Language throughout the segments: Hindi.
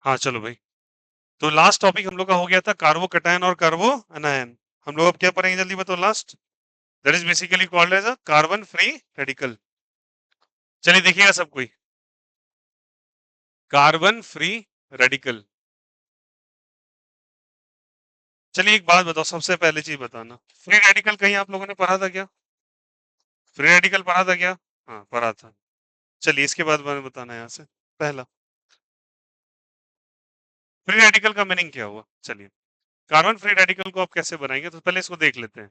हाँ चलो भाई, तो लास्ट टॉपिक हम लोग का हो गया था कार्बो कटायन और कार्बो अनायन। हम लोग अब क्या पढ़ेंगे जल्दी बताओ last. That is basically called as a carbon free radical. चलिए देखिएगा सब कोई, कार्बन फ्री रेडिकल। चलिए एक बात बताओ, सबसे पहले चीज बताना, फ्री रेडिकल कहीं आप लोगों ने पढ़ा था क्या? फ्री रेडिकल पढ़ा था क्या? हाँ पढ़ा था। चलिए इसके बाद मैंने बताना है यहाँ से। पहला, फ्री रेडिकल का मीनिंग क्या हुआ? चलिए, कार्बन फ्री रेडिकल को आप कैसे बनाएंगे तो पहले इसको देख लेते हैं।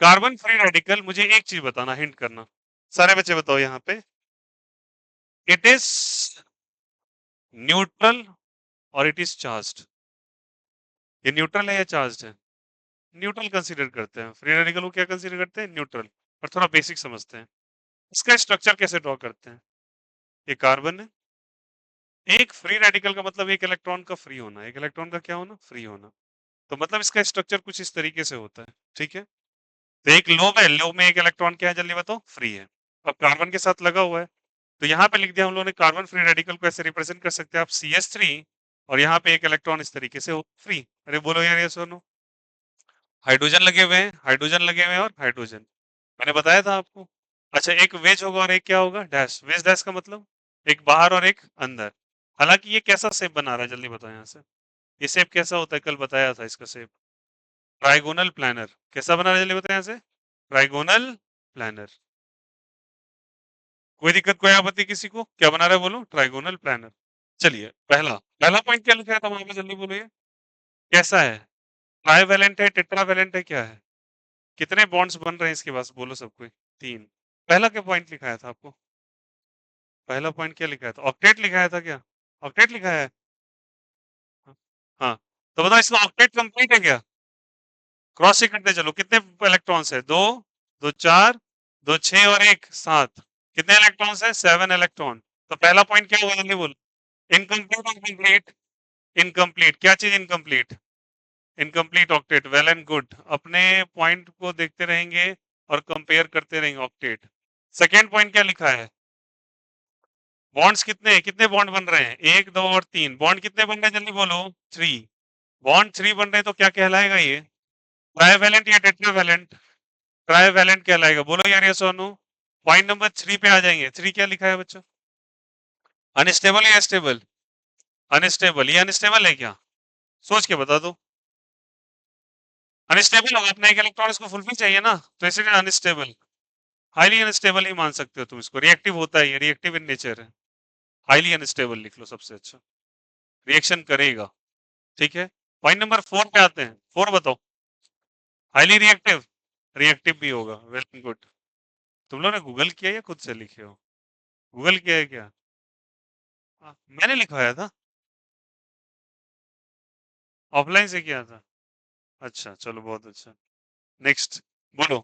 कार्बन फ्री रेडिकल, मुझे एक चीज बताना, हिंट करना, सारे बच्चे बताओ यहाँ पे। इट इज न्यूट्रल और इट इज चार्ज्ड। ये न्यूट्रल है या चार्ज्ड है? न्यूट्रल कंसीडर करते हैं फ्री रेडिकल को, क्या कंसीडर करते हैं? न्यूट्रल। और थोड़ा बेसिक समझते हैं, इसका स्ट्रक्चर कैसे ड्रॉ करते हैं। ये कार्बन है, एक फ्री रेडिकल का मतलब एक इलेक्ट्रॉन का फ्री होना, एक इलेक्ट्रॉन का क्या होना? फ्री होना। तो मतलब इसका स्ट्रक्चर कुछ इस तरीके से होता है, ठीक है। तो एक लोब है, लोब में एक इलेक्ट्रॉन क्या है जल्दी बताओ? फ्री है। अब कार्बन के साथ लगा हुआ है, तो यहाँ पे लिख दिया हम लोगों ने कार्बन फ्री रेडिकल को ऐसे रिप्रेजेंट कर सकते हैं आप CH3, और यहाँ पे एक इलेक्ट्रॉन इस तरीके से हो फ्री। अरे बोलो यार ये सुनो, हाइड्रोजन लगे हुए हैं, हाइड्रोजन लगे हुए हैं और हाइड्रोजन, मैंने बताया था आपको। अच्छा, एक वेज होगा और एक क्या होगा? डैश। वेज डैश का मतलब एक बाहर और एक अंदर। हालांकि ये कैसा शेप बना रहा है जल्दी बताओ यहाँ से, ये शेप कैसा होता है? कल बताया था इसका शेप, ट्राइगोनल प्लानर। कैसा बना रहा है जल्दी बताओ यहाँ से? Trigonal planner. कोई दिक्कत, कोई आपत्ति किसी को? क्या बना रहा है बोलो? Trigonal planner. चलिए, पहला पहला पॉइंट क्या लिखा है था वहां पे जल्दी बोलिए। कैसा है? ट्राइवेलेंट है, टेट्रावेलेंट है, क्या है? कितने बॉन्ड्स बन रहे हैं इसके पास बोलो सब कोई? तीन। पहला क्या पॉइंट लिखाया था आपको? पहला पॉइंट क्या लिखाया था? ऑक्टेट लिखाया था क्या? ऑक्टेट लिखा है? हाँ। तो बताओ इसका ऑक्टेट कंप्लीट है क्या? क्रॉस चेक करते चलो, कितने इलेक्ट्रॉन्स है? दो, दो चार, दो छह और एक सात। कितने इलेक्ट्रॉन्स है? 7 इलेक्ट्रॉन। तो पहला पॉइंट क्या हुआ जल्दी बोलो? इनकम्प्लीट और कंप्लीट? इनकम्प्लीट, क्या चीज incomplete? Incomplete octet. Well and good, अपने पॉइंट को देखते रहेंगे और कंपेयर करते रहेंगे ऑक्टेट। सेकेंड पॉइंट क्या लिखा है? बॉन्ड्स कितने हैं? कितने बॉन्ड बन रहे हैं? एक, दो और तीन। बॉन्ड कितने बन रहे हैं जल्दी बोलो? थ्री। बॉन्ड थ्री बन रहे हैं, तो क्या कहलाएगा ये? ट्राइवेलेंट या टेट्रावेलेंट? ट्राइवेलेंट कहलाएगा। बोलो यार ये सोनू। पॉइंट नंबर थ्री पे आ जाएंगे। थ्री क्या लिखा है बच्चों? अनस्टेबल या स्टेबल? अनस्टेबल। ये अनस्टेबल है क्या? सोच के बता दो। अनस्टेबल होगा, अपना एक इलेक्ट्रॉन इसको फुलफिल चाहिए ना, तो इसलिए अनस्टेबल। हाईली अनस्टेबल ही मान सकते हो तुम इसको, रिएक्टिव होता है, ये रिएक्टिव इन नेचर है। हाईली अनस्टेबल लिख लो सबसे अच्छा, रिएक्शन करेगा, ठीक है। पॉइंट नंबर फोर पे आते हैं। फोर बताओ। हाईली रिएक्टिव, रिएक्टिव भी होगा। Very good. तुम लोगों ने गूगल किया या खुद से लिखे हो? गूगल किया है क्या? मैंने लिखवाया था, ऑफलाइन से किया था। अच्छा चलो बहुत अच्छा। नेक्स्ट बोलो।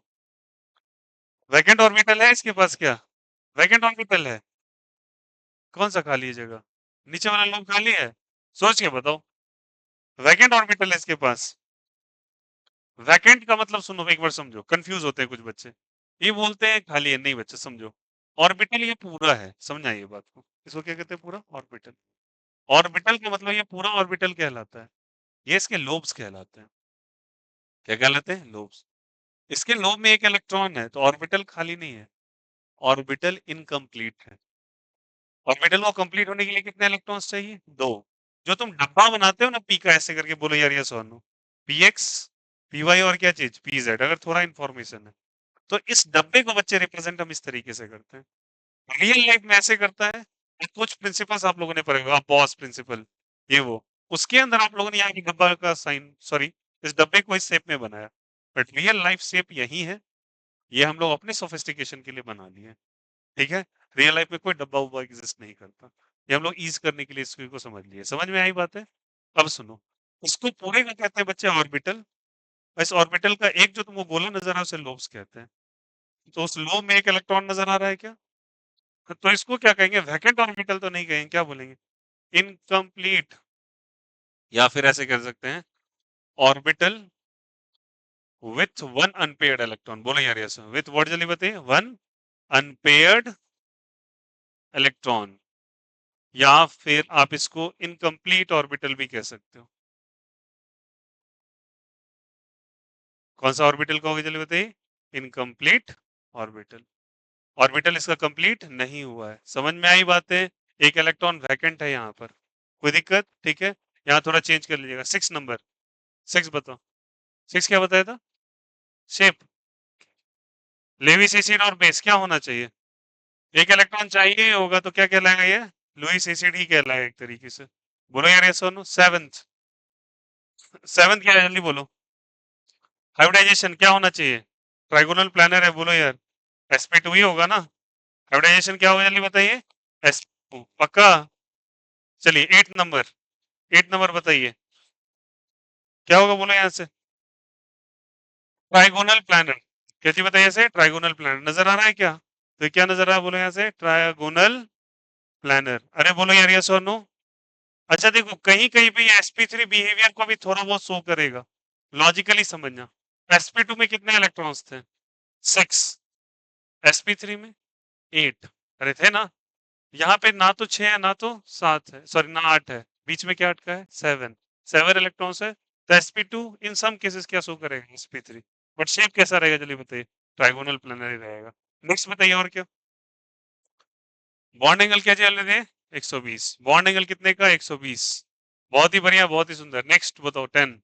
वैकेंट ऑर्बिटल है इसके पास क्या? वैकेंट ऑर्बिटल है? कौन सा खाली है जगह? नीचे वाला लोब खाली है? सोच के बताओ। वैकेंट ऑर्बिटल है इसके पास? वैकेंट का मतलब सुनो एक बार समझो, कंफ्यूज होते हैं कुछ बच्चे, ये बोलते हैं खाली है, नहीं बच्चे समझो। ऑर्बिटल ये पूरा है, समझा ये बात को? इसको क्या कहते हैं? पूरा ऑर्बिटल। ऑर्बिटल का मतलब ये पूरा ऑर्बिटल कहलाता है, ये इसके लोब्स कहलाते हैं। क्या कहलाते हैं? लोब्स। इसके लोब में एक इलेक्ट्रॉन है, तो ऑर्बिटल खाली नहीं है, ऑर्बिटल इनकम्प्लीट है। ऑर्बिटल को कंप्लीट होने के लिए कितने इलेक्ट्रॉन्स चाहिए? दो। जो तुम डब्बा बनाते हो ना पी का, ऐसे करके बोलो यार ये सोनो, PX, PY और क्या चीज? PZ, अगर थोड़ा इन्फॉर्मेशन है तो इस डब्बे को बच्चे रिप्रेजेंट हम इस तरीके से करते हैं। रियल लाइफ में ऐसे करता है। और कुछ प्रिंसिपल्स आप लोगों ने पढ़े होगा, बॉस प्रिंसिपल, ये वो, उसके अंदर आप लोगों ने यहाँ की डब्बा का साइन, सॉरी, इस डब्बे को इस शेप में बनाया, बट रियल लाइफ शेप यही है। ये हम लोग अपने सोफिस्टिकेशन के लिए बना लिए, ठीक है। रियल लाइफ में कोई डब्बा उब्बा एग्जिस्ट नहीं करता, ये हम लोग ईज करने के लिए इसको को समझ लिए। समझ में आई बात है? अब सुनो, इसको पूरे का कहते हैं बच्चे ऑर्बिटल। इस ऑर्बिटल का एक जो तुमको गोला नजर आ उसे लोब्स कहते हैं। तो उस लोब में एक इलेक्ट्रॉन नजर आ रहा है क्या? तो इसको क्या कहेंगे? वैकेंट ऑर्बिटल तो नहीं कहेंगे, क्या बोलेंगे? इनकम्प्लीट, या फिर ऐसे कह सकते हैं orbital with one unpaired electron. बोलो यार ऐसा विथ व्हाट, जल्दी बताइए। One unpaired electron. या फिर आप इसको इनकम्प्लीट ऑर्बिटल भी कह सकते हो। कौन सा ऑर्बिटल कहोगे जल्दी बताइए? Incomplete orbital. ऑर्बिटल इसका कंप्लीट नहीं हुआ है। समझ में आई बातें? एक इलेक्ट्रॉन वैकेंट है यहाँ पर, कोई दिक्कत? ठीक है, यहाँ थोड़ा चेंज कर लीजिएगा। 6 नंबर, 6 बताओ। 6 क्या बताया था? शेप। लेविस एसिड और बेस क्या होना चाहिए? एक इलेक्ट्रॉन चाहिए ही होगा, तो क्या कहलाएगा ये? लुईस एसिड ही कहलाएगा एक तरीके से। बोलो यार ये सुनो। सेवंथ, सेवंथ क्या है जल्दी बोलो? हाइब्रिडाइजेशन क्या होना चाहिए? ट्राइगोनल प्लानर है, बोलो यार। sp2 ही होगा ना? हाइब्रिडाइजेशन क्या होगा जल्दी बताइए? sp2 पक्का? चलिए 8 नंबर, 8 नंबर बताइए क्या होगा, बोलो यहाँ से। Trigonal planner. कैसी बताइए से? ट्राइगोनल प्लानर नजर आ रहा है क्या? तो क्या नजर आ रहा है, बोलो यहाँ से। Trigonal planner. अरे बोलो यार यस और नो। अच्छा देखो, कहीं कहीं पे ये sp3 बिहेवियर को भी थोड़ा बहुत शो करेगा, लॉजिकली समझना। sp2 में कितने इलेक्ट्रॉन्स थे? 6। sp3 में 8। अरे थे ना? यहाँ पे ना तो 6 है ना तो 7 है, सॉरी ना 8 है, बीच में क्या अटका है? 7। 7 इलेक्ट्रॉन्स है, तो sp2 इन सम केसेस क्या शो करेगा? sp3। बट शेप कैसा रहेगा जल्दी बताइए? ट्राइगोनल प्लेनर ही रहेगा। नेक्स्ट बताइए और क्या? बॉन्ड एंगल क्या चल रहे थे? 120। बॉन्ड एंगल कितने का? 120। बहुत ही बढ़िया, बहुत ही सुंदर। नेक्स्ट बताओ 10।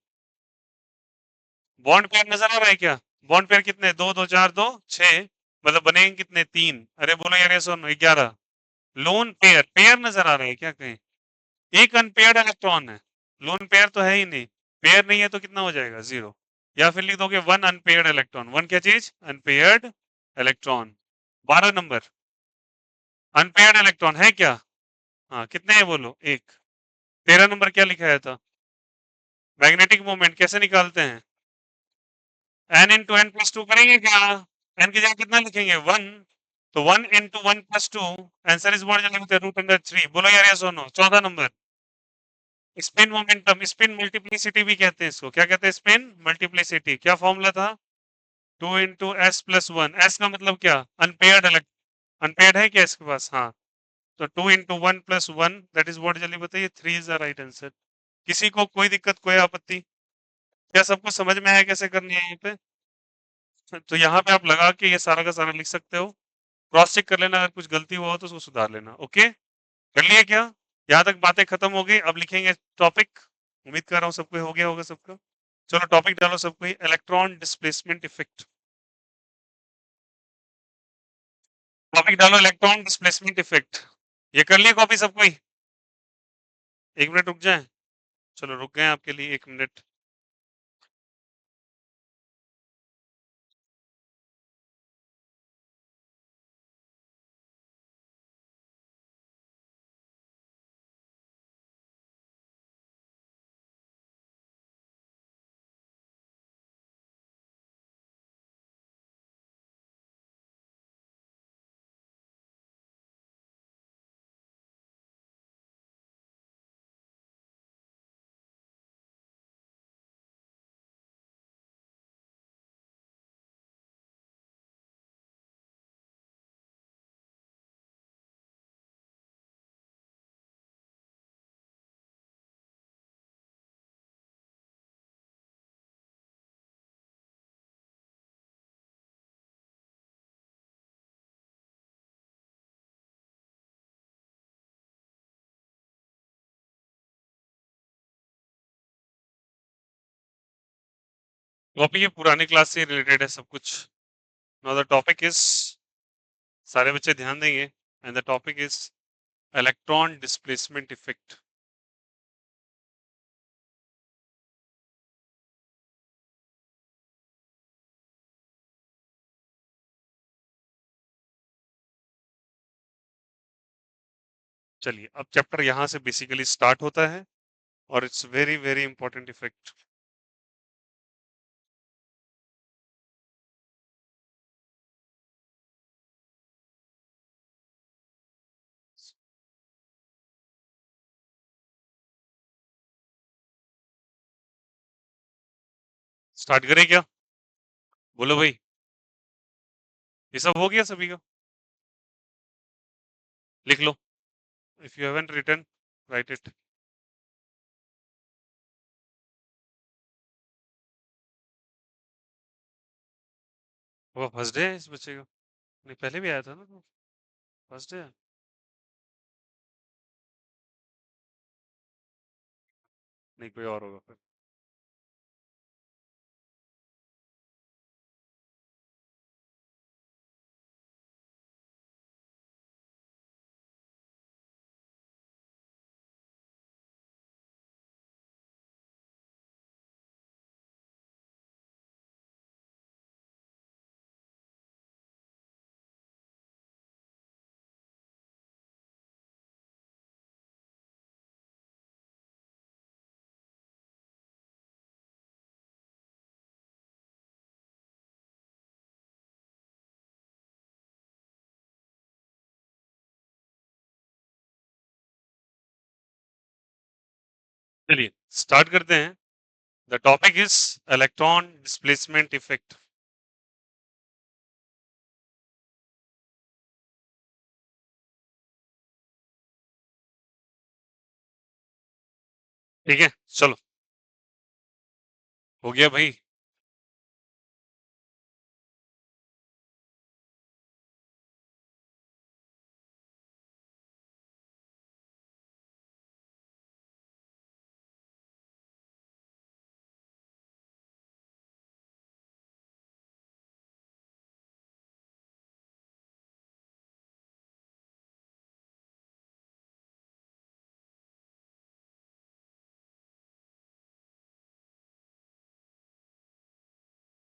बॉन्ड पेयर नजर आ रहा है क्या? बॉन्ड पेयर कितने? 2 2 4 2 6, मतलब बनेंगे कितने? 3। अरे बोलो यार ये सुन, 11। लोन पेयर, पेयर नजर आ रहा है क्या कहीं? एक अनपेयर्ड इलेक्ट्रॉन है। लोन पेयर तो है ही नहीं। पेयर नहीं है तो कितना हो जाएगा? 0। या फिर लिख दोगे वन अनपेयर्ड इलेक्ट्रॉन। वन क्या चीज? Unpaired electron. 12 number, unpaired electron है क्या? हाँ कितने हैं बोलो? एक। 13 नंबर क्या लिखाया था? मैग्नेटिक मोमेंट कैसे निकालते हैं? N into n plus two करेंगे क्या? एन की जगह कितना लिखेंगे? 1। तो 1 into 1 plus 2, answer is what जल्दी √3। बोलो यार यस और no. 14 number, spin momentum, spin multiplicity भी कहते हैं इसको। क्या कहते हैं? Spin multiplicity. क्या फॉर्मूला था? 2 इंटू s प्लस 1। एस का मतलब क्या? अनपेयर्ड अनपेयर्ड है क्या इसके पास? हाँ। तो 2 into 1 plus 1 that is what जल्दी बताइए? 3 इज द राइट आंसर। किसी को कोई दिक्कत, कोई आपत्ति? क्या सबको समझ में आया कैसे करनी है यहाँ पे? तो यहाँ पे आप लगा के ये सारा का सारा लिख सकते हो। क्रॉस चेक कर लेना, अगर कुछ गलती हुआ हो तो उसको सुधार लेना। ओके, कर लिया क्या? यहाँ तक बातें खत्म हो गई, अब लिखेंगे टॉपिक। उम्मीद कर रहा हूँ सबको हो गया होगा सबका। चलो टॉपिक डालो सबको ही, इलेक्ट्रॉन डिस्प्लेसमेंट इफेक्ट। टॉपिक डालो इलेक्ट्रॉन डिस्प्लेसमेंट इफेक्ट। ये कर लिया कॉपी सबको ही? 1 मिनट रुक जाए। चलो रुक गए आपके लिए 1 मिनट। टॉपिक ये पुराने क्लास से रिलेटेड है सब कुछ। नाउ द टॉपिक इज, सारे बच्चे ध्यान देंगे, and the topic is electron displacement effect. चलिए अब चैप्टर यहाँ से बेसिकली स्टार्ट होता है, और it's very very important effect. Start करें क्या? बोलो भाई। ये सब हो गया सभी का? लिख लो। If you haven't written, write it. वो फर्स्ट डे है इस बच्चे का? नहीं, पहले भी आया था ना, तो फर्स्ट डे है। नहीं, कोई और होगा फिर। चलिए स्टार्ट करते हैं। The topic is electron displacement effect. ठीक है, चलो हो गया भाई।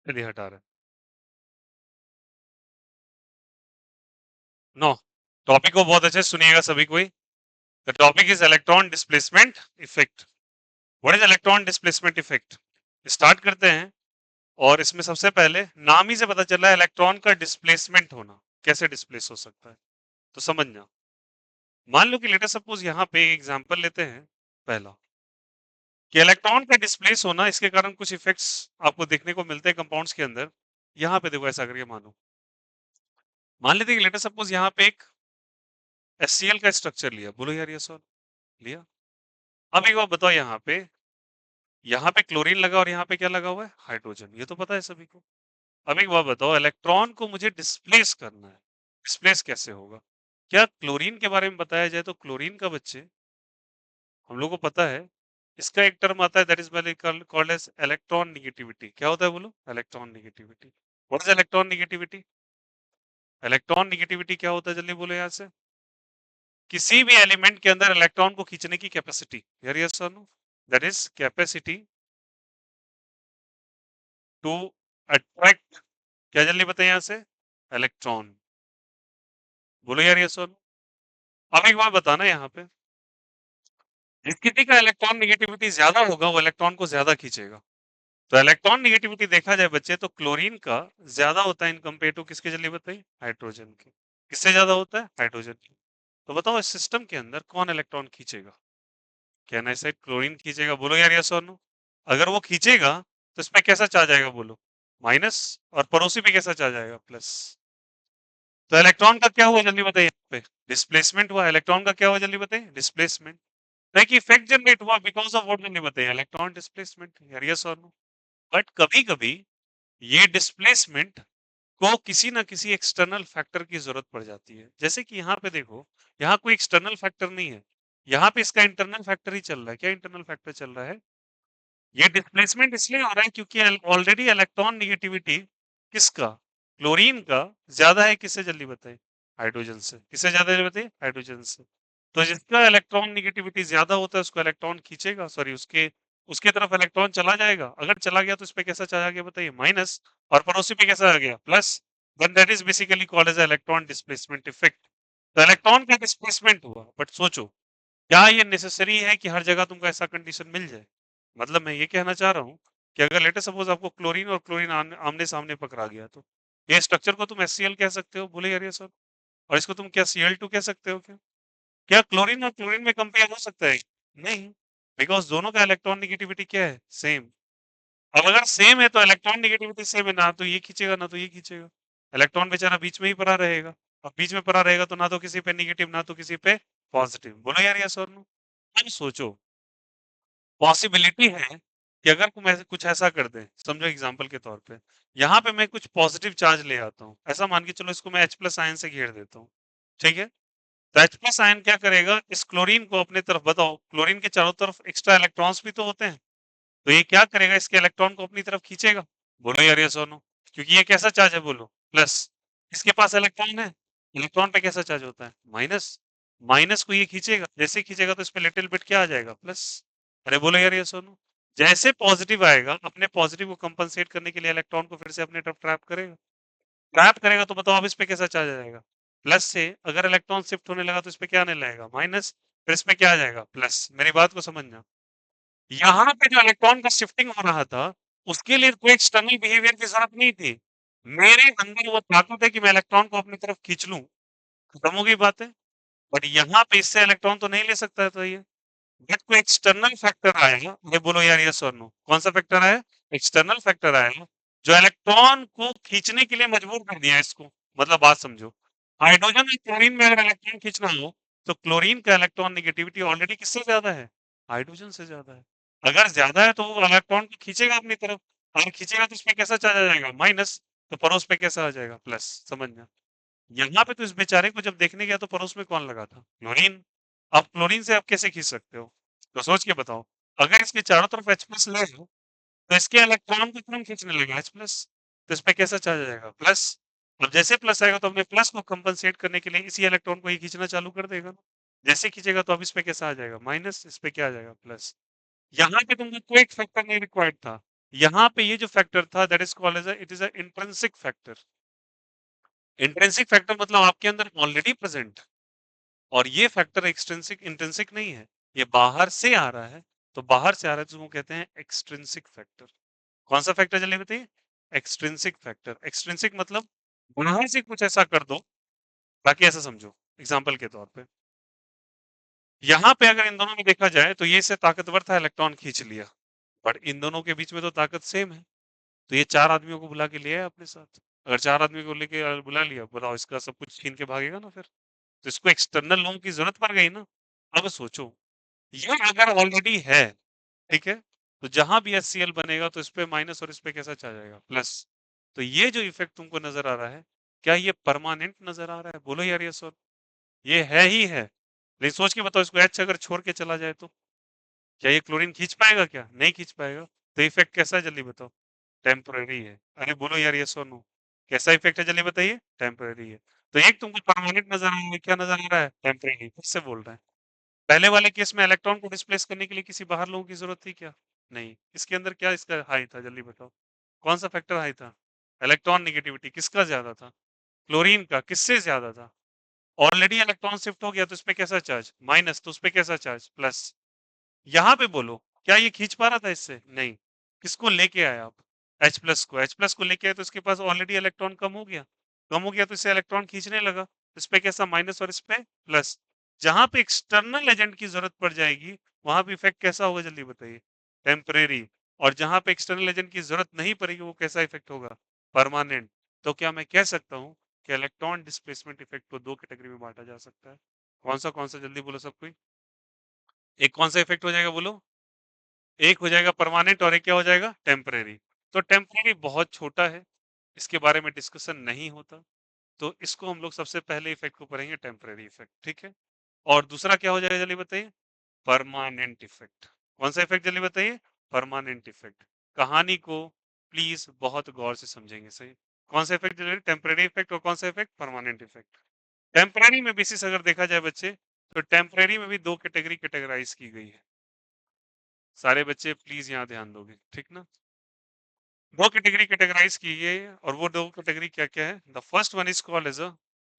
चलिए हटा रहे। नो, टॉपिक को बहुत अच्छे से सुनिएगा सभी कोई। The topic is electron displacement effect. What is electron displacement effect? Start करते हैं। और इसमें सबसे पहले नाम ही से पता चल रहा है इलेक्ट्रॉन का डिस्प्लेसमेंट होना। कैसे डिस्प्लेस हो सकता है, तो समझना। मान लो कि लेटर सपोज यहाँ पे एक एग्जांपल लेते हैं। पहला कि इलेक्ट्रॉन का डिस्प्लेस होना, इसके कारण कुछ इफेक्ट्स आपको देखने को मिलते हैं कंपाउंड्स के अंदर। यहाँ पे देखो, ऐसा करके मानो, मान लेते हैं कि लेटर सपोज यहाँ पे एक HCl का स्ट्रक्चर लिया। बोलो यार ये सर, लिया। अब एक बात बताओ, यहाँ पे क्लोरीन लगा और यहाँ पे क्या लगा हुआ है? हाइड्रोजन। ये तो पता है सभी को। अब एक बात बताओ, इलेक्ट्रॉन को मुझे डिस्प्लेस करना है। डिस्प्लेस कैसे होगा? क्या क्लोरीन के बारे में बताया जाए तो क्लोरीन का बच्चे हम लोग को पता है, इसका एक टर्म आता है that is called as electron negativity. क्या होता है बोलो? Electron negativity. What is electron negativity? Electron negativity क्या होता है, जल्दी बोलो यहाँ से। किसी भी एलिमेंट के अंदर इलेक्ट्रॉन को खींचने की कैपेसिटी। यार यस और no? That is capacity to attract, क्या जल्दी बताइए यहाँ से, इलेक्ट्रॉन। बोलो यार यस और नो? अब एक बात बताना यहाँ पे, जिस किसी का इलेक्ट्रॉन निगेटिविटी ज्यादा होगा वो इलेक्ट्रॉन को ज्यादा खींचेगा। तो इलेक्ट्रॉन निगेटिविटी देखा जाए बच्चे तो क्लोरीन का ज्यादा होता है इन कंपेयर टू किसके, जल्दी बताइए, हाइड्रोजन के। किससे ज्यादा होता है? हाइड्रोजन के। तो बताओ इस सिस्टम के अंदर कौन इलेक्ट्रॉन खींचेगा? क्या ना इसे क्लोरीन खींचेगा? बोलो यार यस और नो? अगर वो खींचेगा तो इसमें कैसा चार्ज आएगा बोलो? माइनस। और पड़ोसी पे कैसा चार्ज आएगा? प्लस। तो इलेक्ट्रॉन का क्या हुआ जल्दी बताइए यहाँ पे? डिस्प्लेसमेंट हुआ। इलेक्ट्रॉन का क्या हुआ जल्दी बताइए? डिस्प्लेसमेंट। लाइक इफेक्ट जनरेट हुआ बिकॉज ऑफ व्हाट जल्दी बताइए? Electron displacement. यार यस और नो? बट कभी कभी ये डिस्प्लेसमेंट को किसी ना किसी एक्सटर्नल फैक्टर की जरूरत पड़ जाती है। जैसे कि यहाँ पे देखो, यहाँ कोई एक्सटर्नल फैक्टर नहीं है, यहाँ पे इसका इंटरनल फैक्टर ही चल रहा है। क्या इंटरनल फैक्टर चल रहा है? ये डिस्प्लेसमेंट इसलिए हो रहा है क्योंकि ऑलरेडी इलेक्ट्रॉन निगेटिविटी किसका, क्लोरीन का, ज्यादा है। किससे जल्दी बताइए? हाइड्रोजन से। किससे ज्यादा है बताइए? हाइड्रोजन से। तो जिसका इलेक्ट्रॉन निगेटिविटी ज्यादा होता है उसको इलेक्ट्रॉन खींचेगा, सॉरी उसके उसके तरफ इलेक्ट्रॉन चला जाएगा। अगर चला गया तो इस पे कैसा चार्ज आ गया बताइए? माइनस। और पड़ोसी पे कैसा आ गया? Plus. Then that is basically called as electron displacement effect. तो इलेक्ट्रॉन का डिस्प्लेसमेंट हुआ, बट सोचो, क्या ये नेसेसरी है कि हर जगह तुमको ऐसा कंडीशन मिल जाए? मतलब मैं ये कहना चाह रहा हूँ कि अगर लेटर सपोज आपको क्लोरीन और क्लोरीन आमने सामने पकड़ा गया तो ये स्ट्रक्चर को तुम HCl कह सकते हो? बोले यार ये सर। और इसको तुम क्या Cl2 कह सकते हो? क्या क्लोरीन और क्लोरीन में कंपेयर हो सकता है? नहीं, बिकॉज दोनों का इलेक्ट्रॉन निगेटिविटी क्या है? सेम। अब अगर सेम है तो इलेक्ट्रॉन निगेटिविटी सेम है, ना तो ये खींचेगा ना तो ये खींचेगा। इलेक्ट्रॉन बेचारा बीच में ही पड़ा रहेगा। अब बीच में पड़ा रहेगा तो ना तो किसी पे निगेटिव ना तो किसी पे पॉजिटिव। बोलो यार यस और नो। अब सोचो, पॉसिबिलिटी है कि अगर तुम ऐसे कुछ ऐसा कर दे, समझो एग्जांपल के तौर पे, यहाँ पे मैं कुछ पॉजिटिव चार्ज ले आता हूँ, ऐसा मान के चलो इसको मैं H प्लस आयन से घेर देता हूँ, ठीक है? तो H प्लस आयन क्या करेगा, इस क्लोरीन को अपने तरफ, बताओ क्लोरीन के चारों तरफ एक्स्ट्रा इलेक्ट्रॉन्स भी तो होते हैं, तो ये क्या करेगा, इसके इलेक्ट्रॉन को अपनी तरफ खींचेगा। बोलो यार यस और नो। क्योंकि ये कैसा चार्ज है, बोलो प्लस। इसके पास इलेक्ट्रॉन है, इलेक्ट्रॉन पे कैसा चार्ज होता है, माइनस। माइनस को ये खींचेगा, जैसे खींचेगा तो इस पे लिटिल बिट क्या आ जाएगा, प्लस। अरे बोलो यार यस और नो। जैसे पॉजिटिव आएगा, अपने पॉजिटिव को कंपनसेट करने के लिए इलेक्ट्रॉन को फिर से अपने तरफ ट्रैप करेगा। ट्रैप करेगा तो बताओ अब इस पे कैसा चार्ज आ जाएगा, प्लस से। अगर इलेक्ट्रॉन शिफ्ट होने लगा तो इस पे क्या आने लगेगा, माइनस। फिर इस पे क्या आ जाएगा, प्लस। मेरी बात को समझना, यहाँ पे जो इलेक्ट्रॉन का शिफ्टिंग हो रहा था, उसके लिए कोई एक्सटर्नल बिहेवियर की जरूरत नहीं थी। मेरे अंदर वो ताकत है कि मैं इलेक्ट्रॉन को अपनी तरफ खींच लूं, खत्म हो गई बात है। बट यहाँ पे इससे इलेक्ट्रॉन तो नहीं ले सकता है, तो ये बट कोई एक्सटर्नल फैक्टर आया, ये बोलो यार यस और नो। कौन सा फैक्टर आया, एक्सटर्नल फैक्टर आया, जो इलेक्ट्रॉन को खींचने के लिए मजबूर कर दिया इसको। मतलब बात समझो, हाइड्रोजन और क्लोरीन में अगर इलेक्ट्रॉन खींचना हो, तो क्लोरीन का इलेक्ट्रॉन नेगेटिविटी ऑलरेडी किससे ज्यादा है, हाइड्रोजन से ज्यादा है। अगर ज्यादा है तो वो इलेक्ट्रॉन को खींचेगा अपनी तरफ, अगर खींचेगा तो उसमें कैसा चार्ज आ जाएगा, माइनस। तो पड़ोस पे कैसा आ जाएगा, प्लस। समझना, यहाँ पे तो इस बेचारे को जब देखने गया तो पड़ोस में कौन लगा था, क्लोरीन। अब क्लोरीन से आप कैसे खींच सकते हो, तो सोच के बताओ। अगर इसके चारों तरफ H प्लस ले लो, तो इसके इलेक्ट्रॉन को तुरंत खींचने लगेगा H प्लस, तो इस पे कैसा चार्ज आ जाएगा, प्लस। अब जैसे प्लस आएगा तो अपने प्लस को कंपनसेट करने के लिए इसी इलेक्ट्रॉन को ये खींचना चालू कर देगा ना। जैसे खींचेगा तो अब इस पे कैसा आ जाएगा, माइनस। इस पे क्या आ जाएगा, प्लस। यहाँ पे तुमको कोई फैक्टर नहीं रिक्वायर्ड था, यहाँ पे ये जो फैक्टर था, that is called as it is a intrinsic factor. Intrinsic factor मतलब आपके अंदर ऑलरेडी प्रेजेंट, और ये फैक्टर एक्सट्रिंसिक इंट्रिंसिक नहीं है, ये बाहर से आ रहा है। तो बाहर से आ रहा है तो वो कहते हैं एक्सट्रिंसिक फैक्टर। कौन सा फैक्टर जल्दी बताइए, एक्सट्रिंसिक फैक्टर। एक्सट्रिंसिक मतलब बाहर से कुछ ऐसा कर दो, ताकि ऐसा समझो, एग्जांपल के तौर पे, यहाँ पे अगर इन दोनों में देखा जाए तो ये से ताकतवर था, इलेक्ट्रॉन खींच लिया, बट इन दोनों के बीच में तो ताकत सेम है। तो ये चार आदमियों को बुला के लिया है अपने साथ, अगर चार आदमी को लेके बुला लिया, बताओ इसका सब कुछ छीन के भागेगा ना फिर। तो इसको एक्सटर्नल लोगों की जरूरत पड़ गई ना। अब सोचो, ये अगर ऑलरेडी है, ठीक है, तो जहां भी HCl बनेगा तो इस पे माइनस और इस पे कैसा चार्ज आएगा, प्लस। तो ये जो इफेक्ट तुमको नजर आ रहा है, क्या ये परमानेंट नजर आ रहा है, बोलो यार ये सर। ये है ही है, लेकिन सोच के बताओ, इसको H अगर छोड़ के चला जाए तो क्या ये क्लोरीन खींच पाएगा, क्या नहीं खींच पाएगा। तो इफेक्ट कैसा है जल्दी बताओ, टेम्पररी है। अरे बोलो यार यस और नो, कैसा इफेक्ट है जल्दी बताइए, टेम्पररी है। तो एक तुमको परमानेंट नजर आ रहा है, क्या नजर आ रहा है, टेम्पररी। फिर से बोल रहे हैं, पहले वाले केस में इलेक्ट्रॉन को डिस्प्लेस करने के लिए किसी बाहर लोगों की जरूरत थी क्या, नहीं। इसके अंदर क्या इसका हाई था, जल्दी बताओ, कौन सा फैक्टर हाई था, इलेक्ट्रॉन नेगेटिविटी किसका ज्यादा था, क्लोरीन का। किससे ज्यादा था, ऑलरेडी इलेक्ट्रॉन शिफ्ट हो गया तो इस पे कैसा चार्ज, माइनस। तो उस पे कैसा चार्ज, प्लस। यहाँ पे बोलो, क्या ये खींच पा रहा था इससे, नहीं। किसको लेके आया आप, H प्लस को। H प्लस को लेके आए तो इसके पास ऑलरेडी इलेक्ट्रॉन कम हो गया, कम हो गया तो इससे इलेक्ट्रॉन खींचने लगा। इस पे कैसा, माइनस, और इस पे प्लस। जहां पे एक्सटर्नल एजेंट की जरूरत पड़ जाएगी, वहां पे इफेक्ट कैसा होगा जल्दी बताइए, टेम्परेरी। और जहां पे एक्सटर्नल एजेंट की जरूरत नहीं पड़ेगी, वो कैसा इफेक्ट होगा, परमानेंट। तो क्या मैं कह सकता हूँ कि इलेक्ट्रॉन डिस्प्लेसमेंट इफेक्ट को दो कैटेगरी में बांटा जा सकता है। कौन सा जल्दी बोलो सब कोई। एक कौन सा इफेक्ट हो जाएगा बोलो, एक हो जाएगा परमानेंट और एक क्या हो जाएगा, टेम्परेरी। तो टेम्परेरी बहुत छोटा है, इसके बारे में डिस्कशन नहीं होता, तो इसको हम लोग सबसे पहले इफेक्ट को पढ़ेंगे, टेम्परेरी इफेक्ट, ठीक है। और दूसरा क्या हो जाएगा जल्दी बताइए, परमानेंट इफेक्ट। कौन सा इफेक्ट जल्दी बताइए, परमानेंट इफेक्ट। कहानी को प्लीज बहुत गौर से समझेंगे, सही। कौन सा इफेक्ट जल्दी, टेम्परेरी इफेक्ट, और कौन सा इफेक्ट, परमानेंट इफेक्ट। टेम्परेरी में बेसिस अगर देखा जाए बच्चे, तो टेम्परेरी में भी दो कैटेगरी कैटेगराइज की गई है। सारे बच्चे प्लीज यहाँ ध्यान दोगे, ठीक ना। दो कैटेगरी कैटेगराइज की है, और वो दो कैटेगरी क्या क्या है, the first one is called as a,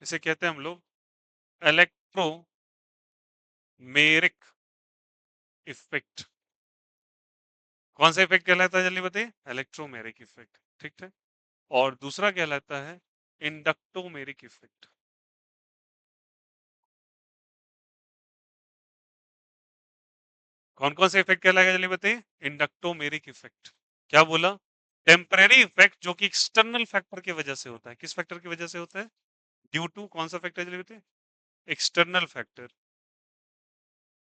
इसे कहते हैं हम लोग इलेक्ट्रोमेरिक इफेक्ट। कौन सा इफेक्ट कहलाता है जल्दी बताइए, इलेक्ट्रोमेरिक इफेक्ट, ठीक है। और दूसरा कहलाता है इंडक्टोमेरिक इफेक्ट। कौन कौन सा इफेक्ट कहलाएगा जल्दी बताइए, इंडक्टोमेरिक इफेक्ट। क्या बोला, टेम्परेरी इफेक्ट जो कि एक्सटर्नल फैक्टर की वजह से होता है, किस फैक्टर की वजह से होता है, ड्यू टू, कौन सा फैक्टर जल्दी बताइए, एक्सटर्नल फैक्टर।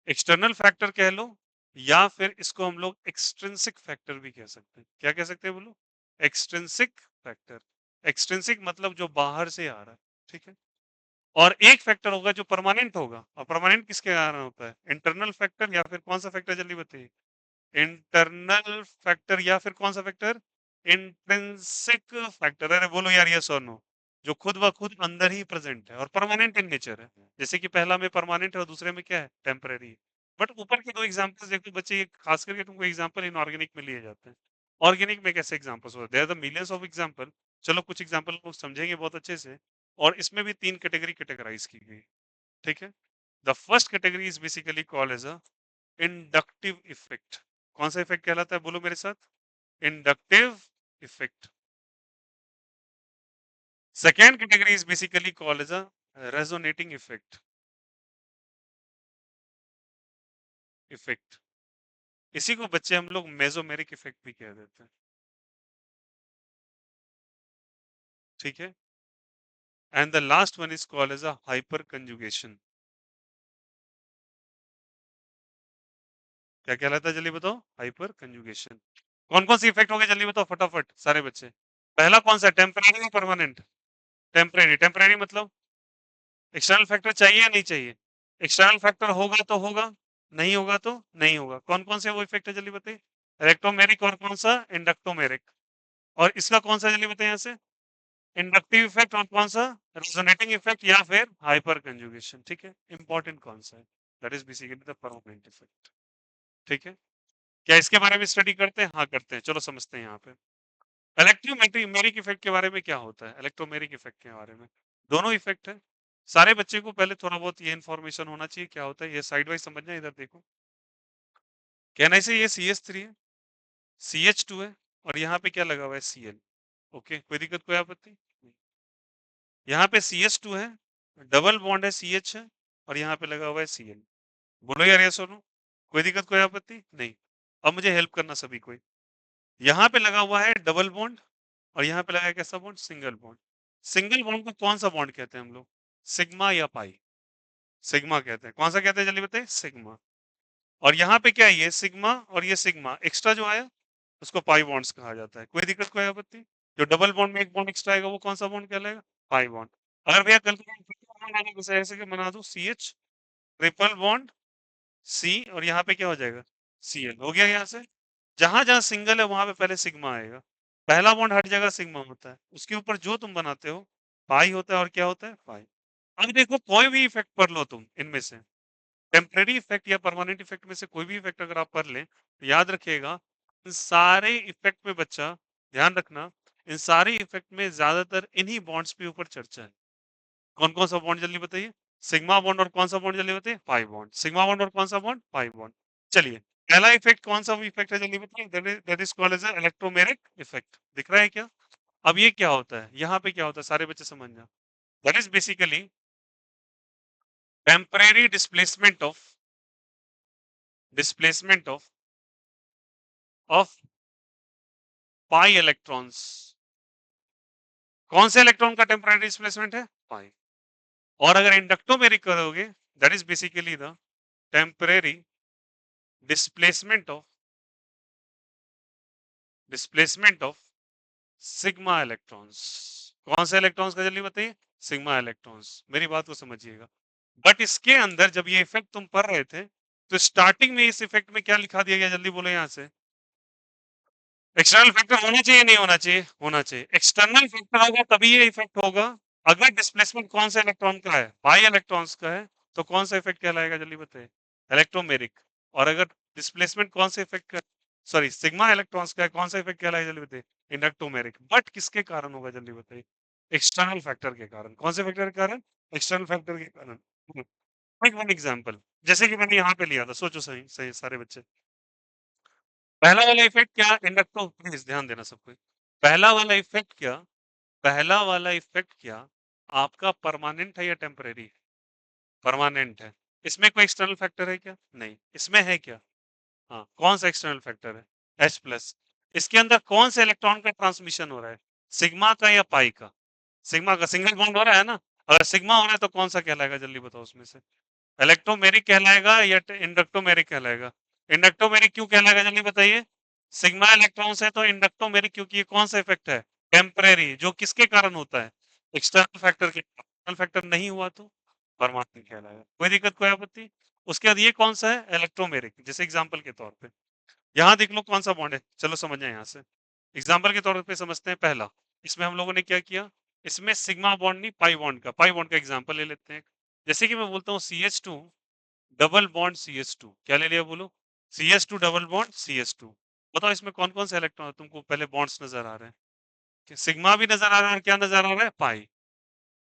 एक्सटर्नल फैक्टर कह लो या फिर इसको हम लोग एक्सट्रिंसिक फैक्टर भी कह सकते हैं। क्या कह सकते हैं बोलो? Extrinsic factor. एक्सट्रिंसिक मतलब जो बाहर से आ रहा है, ठीक है। और एक फैक्टर होगा जो परमानेंट होगा, और परमानेंट किसके कारण होता है? इंटरनल फैक्टर या फिर कौन सा फैक्टर जल्दी बताइए? इंटरनल फैक्टर या फिर कौन सा फैक्टर? Intrinsic factor. अरे बोलो यार, यस और नो। जो खुद ब खुद अंदर ही प्रेजेंट है और परमानेंट इन नेचर है। जैसे कि पहला में परमानेंट है और दूसरे में क्या है? टेम्परेरी। बट ऊपर के दो एग्जांपल्स देखो बच्चे, ये खास करके तुमको एग्जांपल इनऑर्गेनिक में लिए जाते हैं। ऑर्गेनिक में कैसे एग्जांपल्स होते हैं? There are the millions of example. चलो कुछ एग्जांपल को समझेंगे बहुत अच्छे से। और इसमें भी तीन कैटेगरी कैटेगराइज की गई, ठीक है। The first category is basically called as a inductive effect. कौन सा इफेक्ट कहलाता है? बोलो मेरे साथ। Inductive effect. Second category is basically called as a resonating effect. Effect इसी को बच्चे हम लोग मेसोमेरिक इफेक्ट भी कह देते हैं, ठीक है। And the last one is called as a hyperconjugation. क्या कहलाता है जल्दी बताओ? Hyperconjugation. कौन कौन सी इफेक्ट हो गए जल्दी बताओ फटाफट सारे बच्चे। पहला कौन सा? टेम्परेरी या परमानेंट? टेम्परेरी। टेम्परेरी मतलब एक्सटर्नल फैक्टर चाहिए या नहीं चाहिए? एक्सटर्नल फैक्टर होगा तो होगा, नहीं होगा तो नहीं होगा। कौन कौन से वो इफेक्ट है जल्दी बताइए? इलेक्ट्रोमेरिक और कौन सा? इंडक्टोमेरिक। और इसका कौन सा जल्दी बताइए यहाँ से? इंडक्टिव इफेक्ट और कौन सा? रेजोनेटिंग इफेक्ट या फिर हाइपर कंजुगेशन, ठीक है। इंपॉर्टेंट कौन सा है? That is basically the permanent effect, ठीक है। क्या इसके बारे में स्टडी करते हैं? हाँ करते हैं, चलो समझते हैं यहाँ पे। इलेक्ट्रोमेरिक इफेक्ट के बारे में क्या होता है? इलेक्ट्रोमेरिक इफेक्ट के बारे में दोनों इफेक्ट है। सारे बच्चे को पहले थोड़ा बहुत ये इन्फॉर्मेशन होना चाहिए क्या होता है। ये साइड वाइज समझना है, इधर देखो। कहना से ये CH3 है, CH2 है, और यहाँ पे क्या लगा हुआ है? Cl। ओके, कोई दिक्कत कोई आपत्ति नहीं। यहाँ पे CH2 है, डबल बॉन्ड है, CH है, और यहाँ पे लगा हुआ है Cl। बोलो यार, ये सुनो। कोई दिक्कत कोई आपत्ति नहीं। अब मुझे हेल्प करना सभी कोई। यहाँ पे लगा हुआ है डबल बॉन्ड, और यहाँ पे लगा है कैसा bond? Single bond. Single bond को कौन सा बॉन्ड कहते हैं हम लोग? सिग्मा या पाई? सिग्मा कहते हैं। कौन सा कहते हैं जल्दी बताइए? सिग्मा। और यहाँ पे क्या है? ये सिग्मा और ये सिग्मा एक्स्ट्रा जो आया उसको पाई बॉन्ड्स कहा जाता है। कोई दिक्कत कोई आपत्ति? जो डबल बॉन्ड में एक बॉन्ड एक्स्ट्रा आएगा वो कौन सा बॉन्ड कहलाएगा? Pi bond. अगर भैया गलती से ऐसे कि बना दो CH ट्रिपल बॉन्ड C, और यहाँ पे क्या हो जाएगा? Cl हो गया। यहाँ से जहां जहां सिंगल है वहां पे पहले सिग्मा आएगा। पहला बॉन्ड हर जगह सिग्मा होता है, उसके ऊपर जो तुम बनाते हो पाई होता है। और क्या होता है? पाई। अब देखो कोई भी इफेक्ट पढ़ लो तुम इनमें से, टेम्परेरी इफेक्ट या परमानेंट इफेक्ट में से कोई भी इफेक्ट अगर आप पढ़ लें तो याद रखिएगा, इन सारे इफेक्ट में बच्चा ध्यान रखना, इन सारे इफेक्ट में ज्यादातर इन्हीं बॉन्ड्स के ऊपर चर्चा है। कौन कौन सा बॉन्ड जल्दी बताइए? सिग्मा बॉन्ड और कौन सा बॉन्ड जल्दी बताइए? Pi bond. सिग्मा बॉन्ड और कौन सा बॉन्ड? Pi bond. चलिए, पहला इफेक्ट कौन सा इफेक्ट है जल्दी बताइए? That is called as electromeric effect. दिख रहा है क्या? अब ये क्या होता है? यहाँ पे क्या होता है? सारे बच्चे समझ जाओ। That is basically temporary displacement of pi electrons. कौन से इलेक्ट्रॉन का टेम्परेरी डिस्प्लेसमेंट है? पाई। और अगर इंडक्टोमेरिक करोगे, that is basically the temporary displacement of displacement of sigma electrons. कौन से इलेक्ट्रॉन्स का जल्दी बताइए? Sigma electrons. मेरी बात को समझिएगा। बट इसके अंदर जब ये इफेक्ट तुम पढ़ रहे थे तो स्टार्टिंग में इस इफेक्ट में क्या लिखा दिया गया? जल्दी बोलो यहाँ से। एक्सटर्नल फैक्टर होना चाहिए नहीं होना चाहिए? होना चाहिए। एक्सटर्नल फैक्टर होगा तभी ये इफेक्ट होगा। अगर डिस्प्लेसमेंट कौन से इलेक्ट्रॉन का है? बाई इलेक्ट्रॉन्स का है, तो कौन सा इफेक्ट कहलाएगा जल्दी बताइए? इलेक्ट्रोमेरिक। और अगर डिस्प्लेसमेंट कौन से इफेक्ट का, सॉरी सिग्मा इलेक्ट्रॉन्स का है, कौन सा इफेक्ट कहलाएगा जल्दी बताइए? इंडक्टोमेरिक। बट किसके कारण होगा जल्दी बताइए? एक्सटर्नल फैक्टर के कारण। कौन से फैक्टर के कारण? एक्सटर्नल फैक्टर के कारण। टेक वन एग्जांपल, जैसे कि मैंने यहाँ पे लिया था, सोचो सही सही सारे बच्चे। पहला वाला इफेक्ट क्या? इंडक्टो, प्लीज ध्यान देना सब कोई। पहला वाला इफेक्ट क्या? पहला वाला इफेक्ट क्या आपका परमानेंट है या टेम्परेरी? परमानेंट है। इसमें कोई एक्सटर्नल फैक्टर है क्या? नहीं। इसमें है क्या? हाँ, कौन सा एक्सटर्नल फैक्टर है? H+। इसके अंदर कौन से इलेक्ट्रॉन का ट्रांसमिशन हो रहा है? सिग्मा का या पाई का? सिग्मा का। सिंगल बॉन्ड हो रहा है ना? अगर सिग्मा हो रहा है तो कौन सा कहलाएगा जल्दी बताओ उसमें से? इलेक्ट्रोमेरिक कहलाएगा या इंडक्टोमेरिक कहलाएगा? इंडक्टोमेरिक क्यों कहलाएगा जल्दी बताइए? सिग्मा इलेक्ट्रॉन्स है तो इंडक्टोमेरिक, क्योंकि ये कौन सा इफेक्ट है? टेम्परेरी, जो किसके कारण होता है? एक्सटर्नल फैक्टर के। इंटरनल फैक्टर नहीं हुआ तो परमानेंट कहलाएगा। कोई दिक्कत, कोई आपत्ति? उसके बाद ये कौन सा है? इलेक्ट्रोमेरिक। जैसे एग्जांपल के तौर पे यहाँ देख लो कौन सा बॉन्ड है, चलो समझ जाए यहाँ से। एग्जाम्पल के तौर पे समझते हैं। पहला, इसमें हम लोगों ने क्या किया, इसमें सिग्मा बॉन्ड नहीं, पाई बॉन्ड का एग्जाम्पल ले लेते हैं। जैसे कि मैं बोलता हूँ CH2 डबल बॉन्ड CH2, क्या ले लिया बोलो? CH2 double bond CH2। बताओ इसमें कौन कौन से इलेक्ट्रॉन है? तुमको पहले बॉन्ड्स नजर आ रहे हैं कि सिग्मा भी नजर आ रहा है, और क्या नजर आ रहा है? पाई।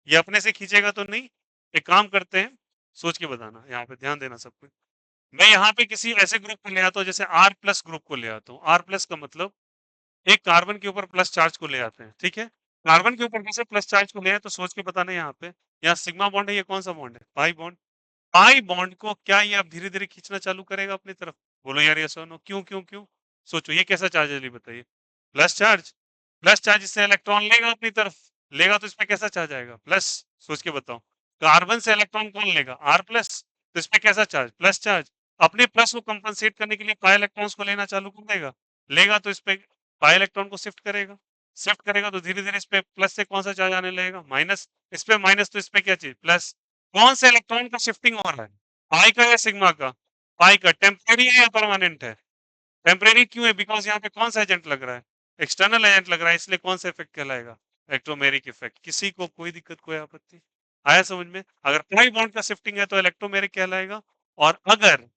ये अपने से खींचेगा तो नहीं। एक काम करते हैं, सोच के बताना, यहाँ पे ध्यान देना सब कुछ। मैं यहाँ पे किसी ऐसे ग्रुप को ले आता हूँ, जैसे R प्लस ग्रुप को ले आता हूँ। R प्लस का मतलब एक कार्बन के ऊपर प्लस चार्ज को ले आते हैं, ठीक है? कार्बन के ऊपर जैसे प्लस चार्ज को ले आए तो सोच के बताना यहाँ पे। यहाँ सिग्मा बॉन्ड है, ये कौन सा बॉन्ड है? Pi bond. पाई बॉन्ड को क्या ये अब धीरे धीरे खींचना चालू करेगा अपनी तरफ? बोलो यार, यस और नो। क्यों क्यों क्यों? सोचो, ये कैसा चार्ज है जल्दी बताइए? Plus charge. प्लस चार्ज इससे इलेक्ट्रॉन लेगा अपनी तरफ, लेगा तो इसमें कैसा चार्ज आएगा? प्लस। सोच के बताओ, कार्बन से इलेक्ट्रॉन कौन लेगा? R plus. तो इसमें कैसा चार्ज? Plus charge. अपने प्लस को कंपनसेट करने के लिए पाई इलेक्ट्रॉन्स को लेना चालू कर देगा, लेगा तो इस पे पाई इलेक्ट्रॉन को शिफ्ट करेगा। शिफ्ट करेगा तो धीरे धीरे इस पे प्लस से कौन सा चार्ज आने लगेगा? माइनस। इस पे माइनस, तो इस पे क्या चीज? प्लस। कौन से इलेक्ट्रॉन का शिफ्टिंग हो रहा है? पाई का या सिग्मा का? पाई का। टेम्परेरी है या परमानेंट है? टेम्परेरी क्यों है? बिकॉज यहाँ पे कौन सा एजेंट लग रहा है? एक्सटर्नल एजेंट लग रहा है, इसलिए कौन सा इफेक्ट कहलाएगा? Electromeric effect. किसी को कोई दिक्कत, कोई आपत्ति? आया समझ में? अगर पाई बॉन्ड का शिफ्टिंग है तो इलेक्ट्रोमेरिक कहलाएगा, और अगर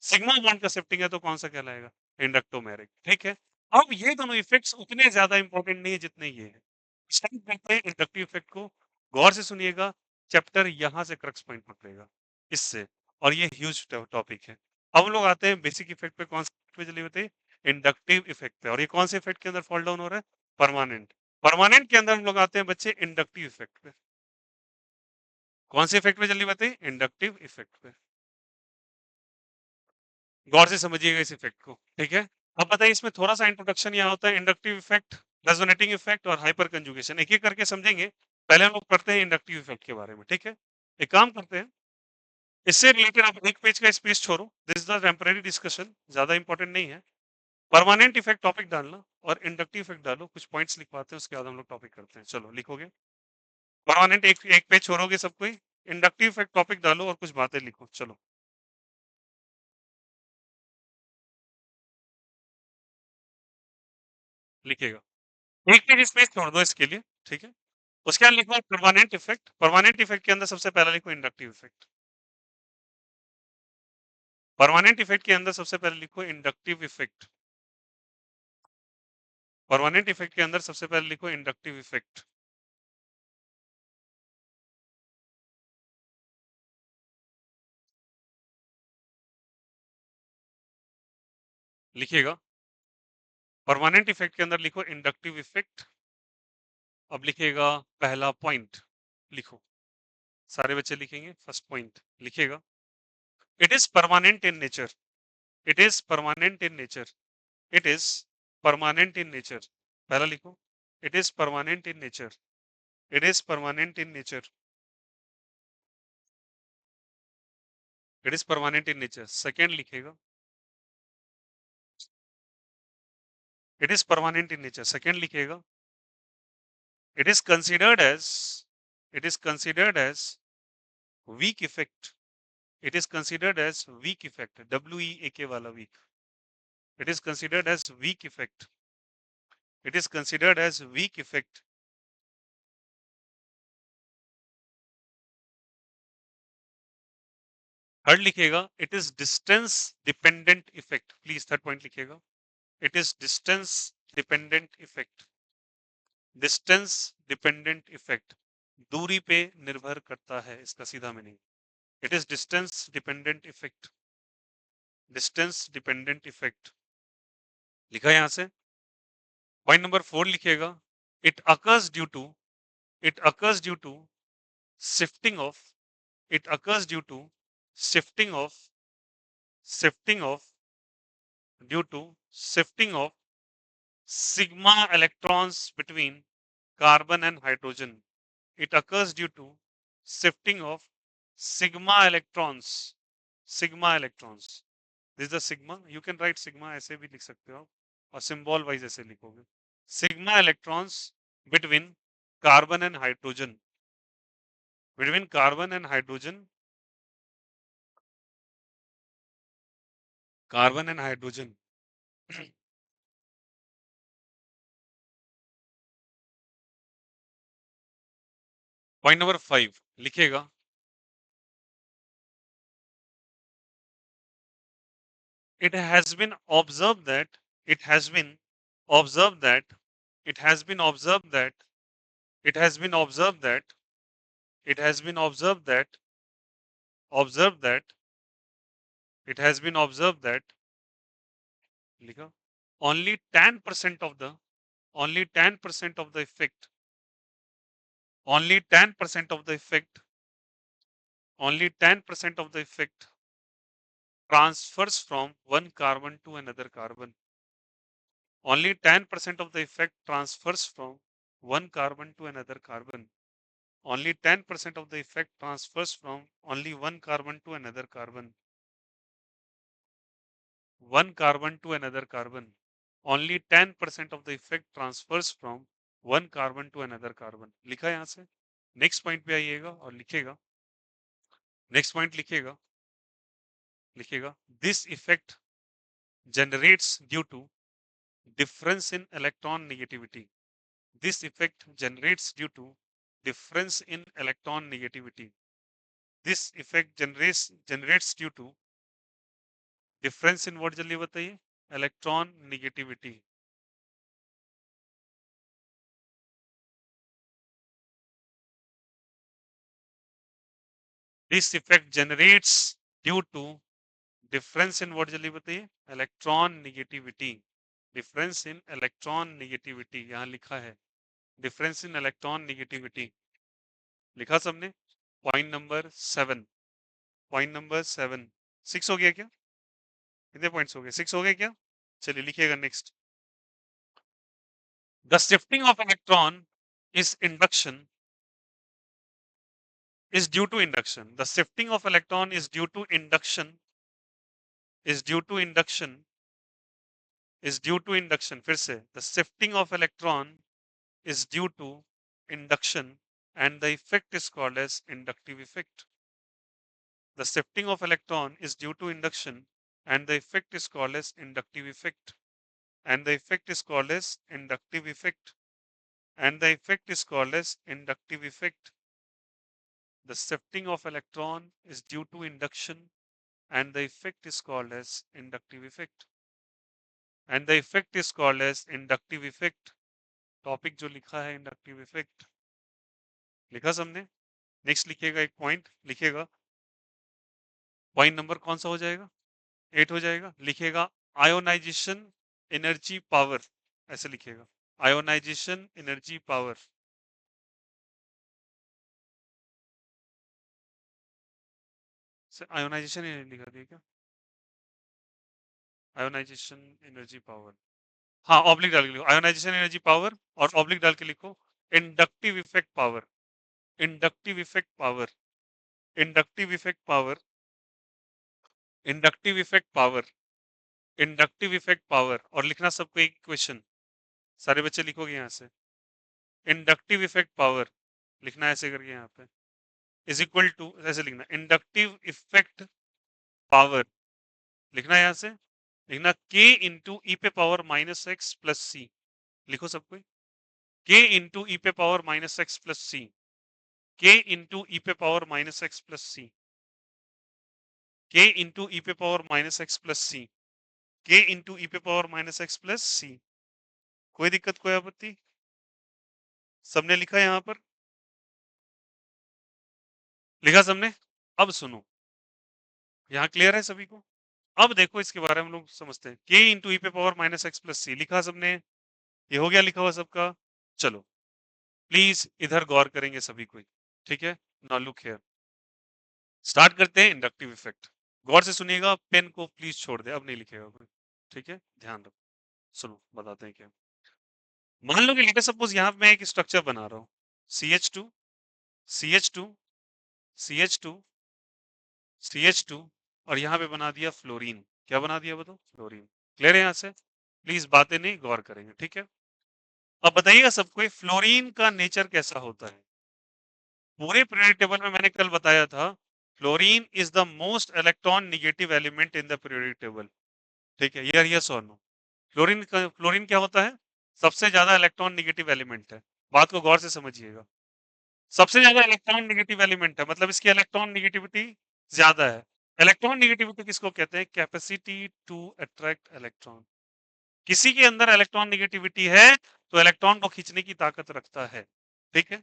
सिग्मा बॉन्ड का शिफ्टिंग है तो कौन सा कहलाएगा? इंडक्टोमेरिक। ठीक है। अब ये दोनों इफेक्ट्स उतने ज्यादा इंपॉर्टेंट नहीं है जितने ये है। स्टार्ट करते हैं इंडक्टिव इफेक्ट को। गौर से सुनिएगा, चैप्टर यहाँ से क्रक्स पॉइंट पकड़ेगा इससे, और ये ह्यूज टॉपिक है। अब हम लोग आते हैं बेसिक इफेक्ट पे। कौन सा पे जल्दी बताइए? इंडक्टिव इफेक्ट पे। और ये कौन से इफेक्ट के अंदर फॉल डाउन हो रहा है? परमानेंट। परमानेंट के अंदर हम लोग आते हैं बच्चे इंडक्टिव इफेक्ट पे। कौन से इफेक्ट पे जल्दी बताइए? इंडक्टिव इफेक्ट पे। गौर से समझिएगा इस इफेक्ट को, ठीक है? अब बताइए, इसमें थोड़ा सा इंट्रोडक्शन यहाँ होता है। इंडक्टिव इफेक्ट, रेजोनेटिंग इफेक्ट और हाइपर कंजुगेशन एक एक करके समझेंगे। पहले हम लोग पढ़ते हैं इंडक्टिव इफेक्ट के बारे में, ठीक है? एक काम करते हैं, इससे रिलेटेड आप एक पेज का स्पेस छोड़ो। This is the temporary discussion, ज्यादा इंपॉर्टेंट नहीं है। परमानेंट इफेक्ट टॉपिक डालना और इंडक्टिव इफेक्ट डालो। कुछ पॉइंट्स लिखवाते हैं, उसके बाद हम लोग टॉपिक करते हैं। चलो लिखोगे? परमानेंट एक एक पेज छोड़ोगे सब कोई? इंडक्टिव इफेक्ट टॉपिक डालो और कुछ बातें लिखो। चलो लिखेगा। एक पेज स्पेस छोड़ दो इसके लिए, ठीक है? उसके बाद लिखो परमानेंट इफेक्ट। परमानेंट इफेक्ट के अंदर सबसे पहला लिखो इंडक्टिव इफेक्ट। परमानेंट इफेक्ट के अंदर सबसे पहले लिखो इंडक्टिव इफेक्ट। परमानेंट इफेक्ट के अंदर सबसे पहले लिखो इंडक्टिव इफेक्ट। लिखिएगा। परमानेंट इफेक्ट के अंदर लिखो इंडक्टिव इफेक्ट। अब लिखिएगा पहला पॉइंट। लिखो, सारे बच्चे लिखेंगे। फर्स्ट पॉइंट लिखिएगा, it is permanent in nature. It is permanent in nature. It is permanent in nature. पहला लिखो, it is permanent in nature. It is permanent in nature. It is permanent in nature. Second लिखेगा, it is permanent in nature. Second लिखेगा, it is considered as, it is considered as weak effect. It is considered as weak effect. WEAK वाला weak. It is considered as weak effect. It is considered as weak effect. Third लिखेगा, it is distance dependent effect. Please third point लिखेगा, it is distance dependent effect. Distance dependent effect, दूरी पे निर्भर करता है, इसका सीधा meaning. It is distance dependent effect. Distance dependent effect लिखा यहां से। पॉइंट नंबर 4 लिखिएगा, it occurs due to, it occurs due to shifting of, it occurs due to shifting of, shifting of, due to shifting of sigma electrons between carbon and hydrogen. It occurs due to shifting of sigma electrons, sigma electrons, this is the sigma, you can write sigma ऐसे भी लिख सकते हो आप, और सिंबल वाइज ऐसे लिखोगे, sigma electrons between carbon and hydrogen, between carbon and hydrogen, carbon and hydrogen. Point number 5 लिखेगा, it has been observed that, it has been observed that, it has been observed that, it has been observed that, it has been observed that, observed that, it has been observed that, लिखा, only 10% of the, only 10% of the effect, only 10% of the effect, only 10% of the effect transfers from one carbon to another carbon. Only 10% of the effect transfers from one carbon to another carbon. Only 10% of the effect transfers from only one carbon to another carbon. One carbon to another carbon. Only 10% of the effect transfers from one carbon to another carbon. लिखा है यहाँ से, नेक्स्ट पॉइंट पे आइएगा और लिखेगा, नेक्स्ट पॉइंट लिखेगा, लिखेगा, this effect generates due to difference in electron negativity. This effect generates due to difference in electron negativity. This effect generates due to difference in what जल्दी बताइए, electron negativity. This effect generates due to difference in what जल्दी बताइए, electron negativity. Difference in electron negativity यहाँ लिखा है, difference in electron negativity लिखा सबने। पॉइंट नंबर 7, पॉइंट नंबर 7, 6 हो गया क्या, कितने पॉइंट्स हो गए, 6 हो गए क्या, चलिए लिखिएगा next, the shifting of electron is induction, is due to induction. The shifting of electron is due to induction, is due to induction, is due to induction. फिर से, the shifting of electron is due to induction and the effect is called as inductive effect. The shifting of electron is due to induction and the effect is called as inductive effect. And the effect is called as inductive effect. And the effect is called as inductive effect. The shifting of electron is due to induction and the effect is called as inductive effect. And the effect is called as inductive effect. Topic जो लिखा है इंडक्टिव इफेक्ट, लिखा सबने, नेक्स्ट लिखिएगा, एक पॉइंट लिखिएगा, पॉइंट नंबर कौन सा हो जाएगा, 8 हो जाएगा, लिखिएगा आयोनाइजेशन एनर्जी पावर, ऐसे लिखिएगा, आयोनाइजेशन एनर्जी पावर, आयोनाइजेशन लिखा दिया क्या, आयोनाइजेशन एनर्जी पावर, हाँ ऑब्लिक डाल के लिखो आयोनाइजेशन एनर्जी पावर, और ऑब्लिक डाल के लिखो inductive effect power, inductive effect power, inductive effect power, inductive effect power, inductive effect power, और लिखना सबको एक क्वेश्चन, सारे बच्चे लिखोगे यहाँ से, इंडक्टिव इफेक्ट पावर लिखना है ऐसे करके यहाँ पे, इज इक्वल टू, ऐसे लिखना इंडक्टिव इफेक्ट पावर, लिखना है यहाँ से, लिखना k इंटू ई पे पावर माइनस एक्स प्लस सी, लिखो सबको, k इंटू ई पे पावर माइनस एक्स प्लस सी, k इंटू ई पे पावर माइनस एक्स प्लस सी, k इंटू ई पे पावर माइनस एक्स प्लस सी, k इंटू ई पे पावर माइनस एक्स प्लस सी, कोई दिक्कत कोई आपत्ति, सबने लिखा है यहाँ पर, लिखा सबने, अब सुनो, यहाँ क्लियर है सभी को, अब देखो इसके बारे में हम लोग समझते हैं, k इंटू ई पे पावर माइनस एक्स प्लस सी लिखा सबने, ये हो गया लिखा हुआ सबका, चलो प्लीज इधर गौर करेंगे सभी कोई, ठीक है, नाउ लुक हियर, स्टार्ट करते हैं इंडक्टिव इफेक्ट, गौर से सुनिएगा, पेन को प्लीज छोड़ दे, अब नहीं लिखेगा कोई, ठीक है, ध्यान रखो, सुनो बताते हैं क्या, मान लो कि लेट सपोज यहाँ पे मैं एक स्ट्रक्चर बना रहा हूँ, CH2, CH2, CH2, CH2 और यहाँ पे बना दिया फ्लोरीन। क्या बना दिया बताओ? फ्लोरीन। क्लियर है यहाँ से? प्लीज बातें नहीं, गौर करेंगे, ठीक है? अब बताइएगा सबको फ्लोरीन का नेचर कैसा होता है? पूरे पीरियोडिक टेबल में मैंने कल बताया था, fluorine is the most electron negative element in the periodic table. ठीक है, ये यस और नो? फ्लोरीन क्या होता है? सबसे ज्यादा इलेक्ट्रॉन निगेटिव एलिमेंट है। बात को गौर से समझिएगा। सबसे ज्यादा इलेक्ट्रॉन निगेटिव एलिमेंट है, मतलब इसकी इलेक्ट्रॉन निगेटिविटी ज्यादा है। इलेक्ट्रॉन निगेटिविटी किसको कहते हैं? Capacity to attract electron. किसी के अंदर इलेक्ट्रॉन निगेटिविटी है तो इलेक्ट्रॉन को खींचने की ताकत रखता है। ठीक है,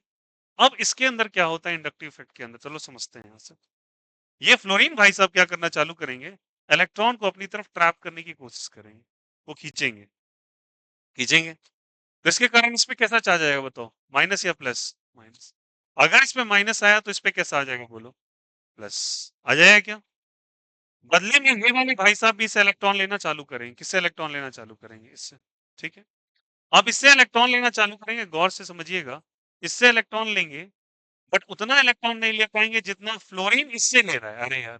अब इसके अंदर क्या होता है इंडक्टिव इफेक्ट के अंदर, चलो समझते हैं यहां से। ये फ्लोरीन भाई साहब क्या करना चालू करेंगे? इलेक्ट्रॉन को अपनी तरफ ट्रैप करने की कोशिश करेंगे, वो खींचेंगे। खींचेंगे तो इसके कारण इस पे कैसा चार्ज आएगा बताओ? माइनस या प्लस? माइनस। अगर इसमें माइनस आया तो इस पे कैसा आ जाएगा बोलो? प्लस। आ जाएगा क्या? बदले में ये वाले भाई साहब भी इससे इलेक्ट्रॉन लेना चालू करेंगे। किससे इलेक्ट्रॉन लेना चालू करेंगे? इससे। ठीक है, अब इससे इलेक्ट्रॉन लेना चालू करेंगे, गौर से समझिएगा। इससे इलेक्ट्रॉन लेंगे, बट उतना इलेक्ट्रॉन नहीं ले पाएंगे जितना फ्लोरीन इससे ले रहा है। अरे यार,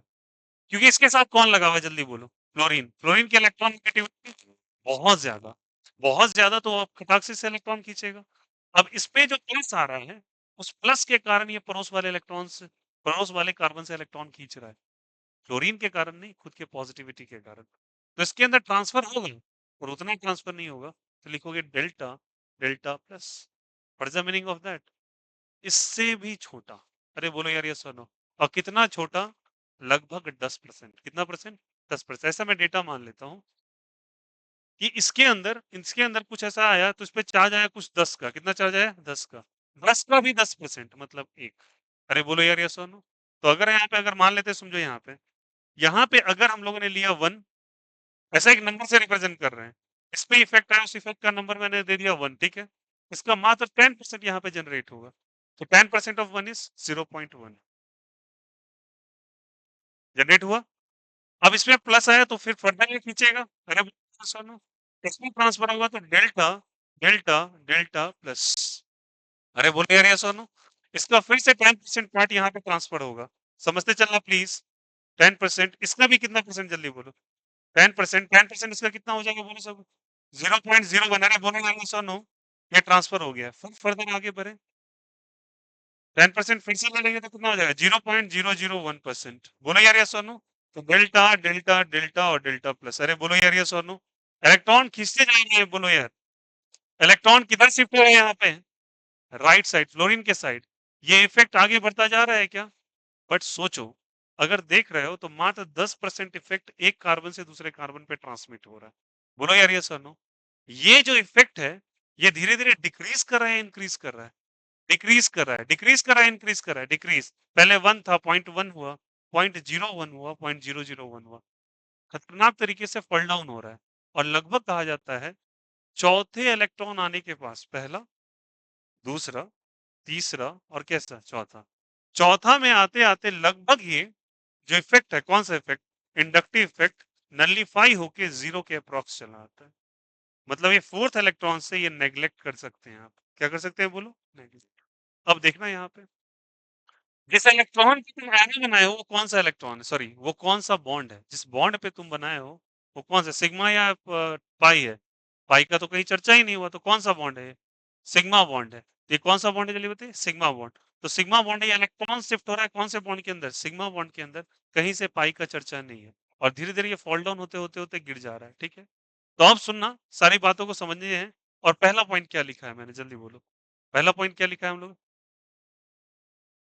क्योंकि इसके साथ कौन लगा हुआ है जल्दी बोलो? फ्लोरीन। फ्लोरीन की इलेक्ट्रॉन नेगेटिविटी बहुत ज्यादा, बहुत ज्यादा, तो अब खटाक से इलेक्ट्रॉन खींचेगा। अब इस पे जो प्लस आ रहा है, उस प्लस के कारण ये पड़ोस वाले इलेक्ट्रॉन से, पड़ोस वाले कार्बन से इलेक्ट्रॉन खींच रहा है। फ्लोरीन के कारण नहीं, खुद के पॉजिटिविटी के कारण। तो इसके अंदर ट्रांसफर होगा और उतना ट्रांसफर नहीं होगा, तो लिखोगे delta, delta plus. What is the meaning of that? इससे भी छोटा। अरे बोलो यार, ये सुनो। और कितना छोटा? लगभग 10%। कितना परसेंट? 10%। ऐसा मैं डेटा मान लेता हूँ कि इसके अंदर कुछ ऐसा आया तो इस पे चार्ज आया कुछ 10 का। कितना चार्ज आया? 10 का। 10 का भी 10%, मतलब एक। अरे बोलो यार, ये सुनो। तो अगर यहाँ पे अगर मान लेते, समझो यहाँ पे अगर हम लोगों ने लिया 1, ऐसा एक नंबर से रिप्रेजेंट कर रहे हैं, इस पे इफेक्ट आया, उस इफेक्ट का नंबर मैंने दे दिया 1। ठीक है, इसका मात्र 10% यहाँ पे जनरेट होगा। तो 10% ऑफ 1 इज 0.1 जनरेट हुआ। अब इसमें प्लस आया तो फिर फर्दर ये खींचेगा। अरे सुनो, इसमें ट्रांसफर होगा तो डेल्टा, डेल्टा, डेल्टा प्लस। अरे बोले यार, ये सुनो। इसका फिर से 10% पार्ट यहाँ पे ट्रांसफर होगा। समझते चलना प्लीज। 10%, इसका भी कितना परसेंट जल्दी बोलो? 10%। 10% इसका कितना हो जाएगा बोलो सब? 0.01। अरे बोलो यार, ये सुनो। ये ट्रांसफर हो गया, फिर फर्दर आगे बढ़े। 10% फिर से ले लेंगे तो कितना हो जाएगा? 0.001%। बोलो यार, ये सुनो। तो डेल्टा, डेल्टा, डेल्टा और डेल्टा प्लस। अरे बोलो यार, ये सुनो। इलेक्ट्रॉन खींचते जाएंगे, बोलो यार। इलेक्ट्रॉन किधर शिफ्ट हो रहे हैं यहाँ पे? राइट साइड, फ्लोरीन के साइड। ये इफेक्ट आगे बढ़ता जा रहा है क्या? बट सोचो, अगर देख रहे हो तो मात्र 10% इफेक्ट एक कार्बन से दूसरे कार्बन पे ट्रांसमिट हो रहा है। बोलो यार, ये सुनो। ये जो इफेक्ट है, ये धीरे धीरे डिक्रीज कर रहा है, इंक्रीज कर रहा है? डिक्रीज कर रहा है, डिक्रीज कर रहा है, इंक्रीज कर रहा है? डिक्रीज। पहले 1 था, 0.1 हुआ, 0.01 हुआ, 0.001 हुआ। खतरनाक तरीके से फॉल डाउन हो रहा है। और लगभग कहा जाता है चौथे इलेक्ट्रॉन आने के पास, पहला, दूसरा, तीसरा और कैसा चौथा, चौथा में आते आते लगभग ये जो इफेक्ट है, कौन सा इफेक्ट? इंडक्टिव इफेक्ट, नलिफाई होके जीरो के अप्रॉक्स चला आता है। मतलब ये फोर्थ इलेक्ट्रॉन से ये नेग्लेक्ट कर सकते हैं आप। क्या कर सकते हैं बोलो? नेग्लेक्ट। अब देखना यहाँ पे, जिस इलेक्ट्रॉन की तुम एरो बनाए हो वो कौन सा इलेक्ट्रॉन है, सॉरी वो कौन सा बॉन्ड है, जिस बॉन्ड पे तुम बनाए हो वो कौन सा, सिग्मा या पाई है? पाई का तो कहीं चर्चा ही नहीं हुआ, तो कौन सा बॉन्ड है ये? सिग्मा बॉन्ड है। तो ये कौन सा बॉन्ड है जल्दी बताइए? Sigma bond. तो सिग्मा बॉन्ड है, इलेक्ट्रॉन शिफ्ट हो रहा है कौन से बॉन्ड के अंदर? सिग्मा बॉन्ड के अंदर। कहीं से पाई का चर्चा नहीं है। और धीरे धीरे ये फॉल डाउन होते होते होते गिर जा रहा है। ठीक है, तो अब सुनना, सारी बातों को समझने हैं। और पहला पॉइंट क्या लिखा है मैंने, जल्दी बोलो। पहला पॉइंट क्या लिखा है हम लोग?